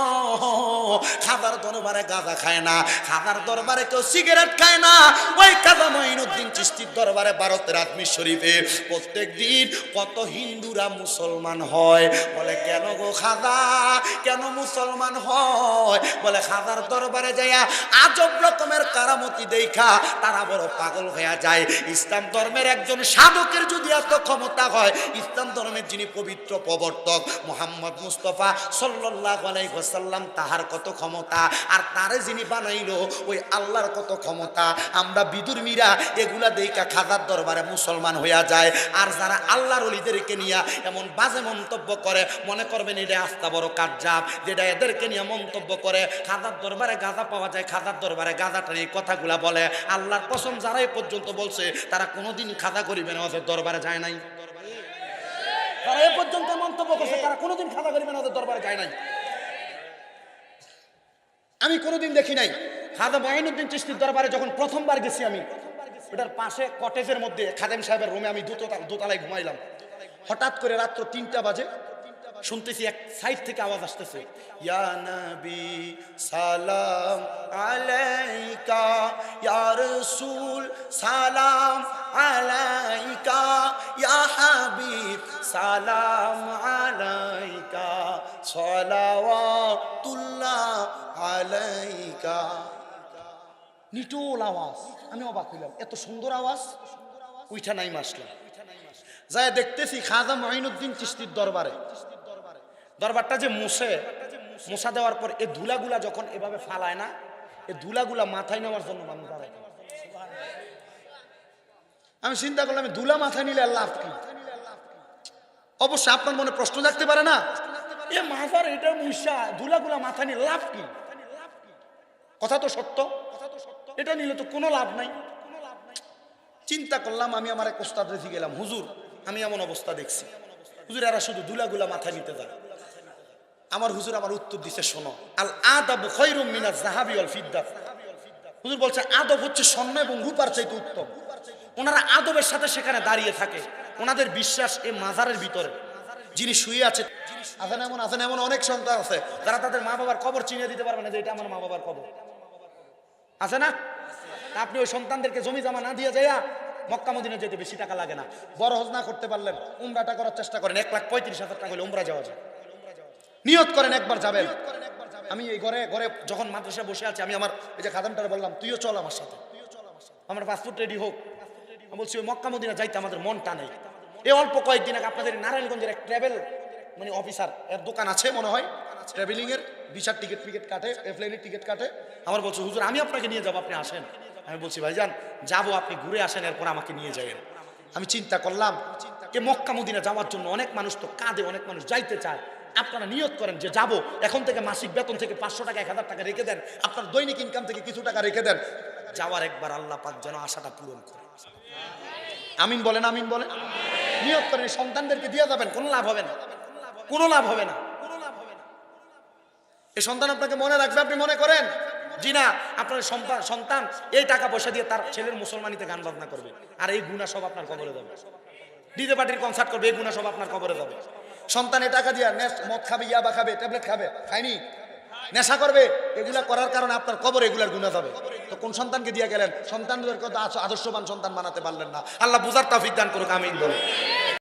খাজার দরবারে গাঁজা খায় না, খাজার দরবারে কেউ সিগারেট খায় না। ওই খাজা মুঈনুদ্দিন চিশতির দরবারে ভারতের আজমির শরীফে প্রত্যেক দিন কত হিন্দুরা মুসলমান হয়। বলে কেন গো খাজা, কেন মুসলমান হয়? নয়। বলে খাজার দরবারে যাইয়া আজব রকমের কারামতি দেখা তারা বড় পাগল হয়ে যায়। ইসলাম ধর্মের একজন সাধকের যদি এত ক্ষমতা হয়, ইসলাম ধর্মের যিনি পবিত্র প্রবর্তক মুহাম্মদ মুস্তাফা সাল্লাল্লাহু আলাইহি ওয়াসাল্লাম তাহার কত ক্ষমতা, আর তারে যিনি বানাইলো ওই আল্লাহর কত ক্ষমতা। আমরা বিদুর্মীরা এগুলা দেখা খাজার দরবারে মুসলমান হইয়া যায়। আর যারা আল্লাহর ওলিদেরকে নিয়ে এমন বাজে মন্তব্য করে, মনে করবেন এটা আস্থা বড় কার্যাব, যেটা এদেরকে নিয়ে মন্তব্য করে খাজার দরবারে গাঁজা পাওয়া যায়, খাজার দরবারে গাঁজাটা নিয়ে কথাগুলা বলে, আল্লাহর কসম যারা এই পর্যন্ত বলছে তারা কোনোদিন খাজা করিবে না, ওদের দরবারে যায় নাই। তারা এ পর্যন্ত মন্তব্য করছে তারা কোনোদিন খাজা করিবে না, ওদের দরবারে যায় নাই। আমি কোনোদিন দেখি নাই। খাজা মঈনুদ্দিন চিশতির দরবারে যখন প্রথমবার গেছি আমি, ওটার পাশে কটেজের মধ্যে খাদেম সাহেবের রুমে আমি দোতলায় ঘুমাইলাম। হঠাৎ করে রাত্র 3টা বাজে শুনতেছি এক সাইড থেকে আওয়াজ আসতেছে, ইয়া নবী সালাম আলাইকা, ইয়া রাসূল সালাম আলাইকা, ইয়া হাবিব সালাম আলাইকা, সালাওয়াতুল্লাহ আলাইকা। নিটোল আওয়াজ, আমি অবাক হইলাম, এত সুন্দর আওয়াজ। উইঠা নাই মাসলাম, যায় দেখতেছি খাজা মঈনুদ্দিন চিশতির দরবারে। দরবারটা যে মোছা দেওয়ার পর এই ধুলাগুলা যখন এভাবে ফালায় না, এই ধুলাগুলা মাথায় নেওয়ার জন্য মানুষ দাঁড়ায়। আমি চিন্তা করলাম ধুলা মাথায় নিলে আর লাভ কি? অবশ্যই আপনার মনে প্রশ্ন থাকতে পারে না, এ মাথার এটা মুসা ধুলাগুলা মাথায় নিয়ে লাভ কি? কথা তো সত্য, এটা নিলে তো কোনো লাভ নাই। চিন্তা করলাম, আমি আমার এক ওস্তাদ রেখে গেলাম, হুজুর আমি এমন অবস্থা দেখছি, হুজুর এরা শুধু ধুলাগুলা মাথায় নিতে যায়। আমার হুজুর আমার উত্তর দিছে, শোনো, আল আদাবু খায়রুম মিনাজ যাহাবি ওয়াল ফিদ্দা। হুজুর বলছে আদব হচ্ছে স্বর্ণ এবং রূপার চাইতে উত্তম। ওনারা আদবের সাথে সেখানে দাঁড়িয়ে থাকে, ওনাদের বিশ্বাস এই মাজারের ভিতরে যিনি শুয়ে আছে। আছেন এমন অনেক সন্তান আছে যারা তাদের মা বাবার কবর চিনিয়ে দিতে পারবে না যে এটা আমার মা বাবার কবর, আছে না? আপনি ওই সন্তানদেরকে জমি জমা না দিয়ে যাইয়া মক্কা মদিনা যেতে বেশি টাকা লাগে না। বড় হজ না করতে পারলেন উমরাটা করার চেষ্টা করেন, 1,35,000 টাকা হলে উমরা যাওয়া যায়। নিয়ত করেন একবার যাবেন। আমি এই ঘরে যখন মাদ্রাসায় বসে আছি, আমি আমার এই যে খাদেমটারে বললাম, তুইও চল আমার সাথে, আমার পাসপোর্ট রেডি হোক। আমি বলছি ওই মক্কা মদিনা যাইতে আমাদের মনটা নেই। এই অল্প কয়েকদিন আগে আপনাদের নারায়ণগঞ্জের এক ট্রাভেল মানে অফিসার এর দোকান আছে মনে হয়, ট্রাভেলিং এর ভিসার টিকিট কাটে, এয়ারপ্লেনের টিকিট কাটে। আমার বলছে হুজুর আমি আপনাকে নিয়ে যাবো, আপনি আসেন। আমি বলছি ভাইজান যাবো, আপনি ঘুরে আসেন, এরপর আমাকে নিয়ে যাবেন। আমি চিন্তা করলাম এ মক্কা মদিনা যাওয়ার জন্য অনেক মানুষ তো কাঁদে, অনেক মানুষ যাইতে চায়। আপনারা নিয়ত করেন যে যাব, এখন থেকে মাসিক বেতন থেকে 500 টাকা 1000 টাকা রেখে দেন, আপনার দৈনিক ইনকাম থেকে কিছু টাকা রেখে দেন, যাওয়ার একবার আল্লাহ পাক যেন আশাটা পূরণ করে। আমিন বলেন, আমিন বলেন। নিয়ত করেন, সন্তানদেরকে দিয়ে যাবেন, কোনো লাভ হবে না, কোনো লাভ হবে না। এই সন্তান আপনাকে মনে রাখবে, আপনি মনে করেন জি না, আপনার সন্তান এই টাকা পয়সা দিয়ে তার ছেলের মুসলমানিতে গান বাজনা করবে, আর এই গুনাহ সব আপনার কবরে যাবে। ডিজে পার্টির কনসার্ট করবে, এই গুনাহ সব আপনার কবরে যাবে। সন্তান এই টাকা দিয়ে মদ খাবে, ইয়াবা খাবে, ট্যাবলেট খাবে, খায়নি, নেশা করবে, এগুলা করার কারণে আপনার কবরে এগুলার গুনাহ যাবে। তো কোন সন্তানকে দিয়ে গেলেন? সন্তানদেরকে আদর্শবান সন্তান বানাতে পারলেন না। আল্লাহ বুঝার তৌফিক দান করুক, আমিন বলুন।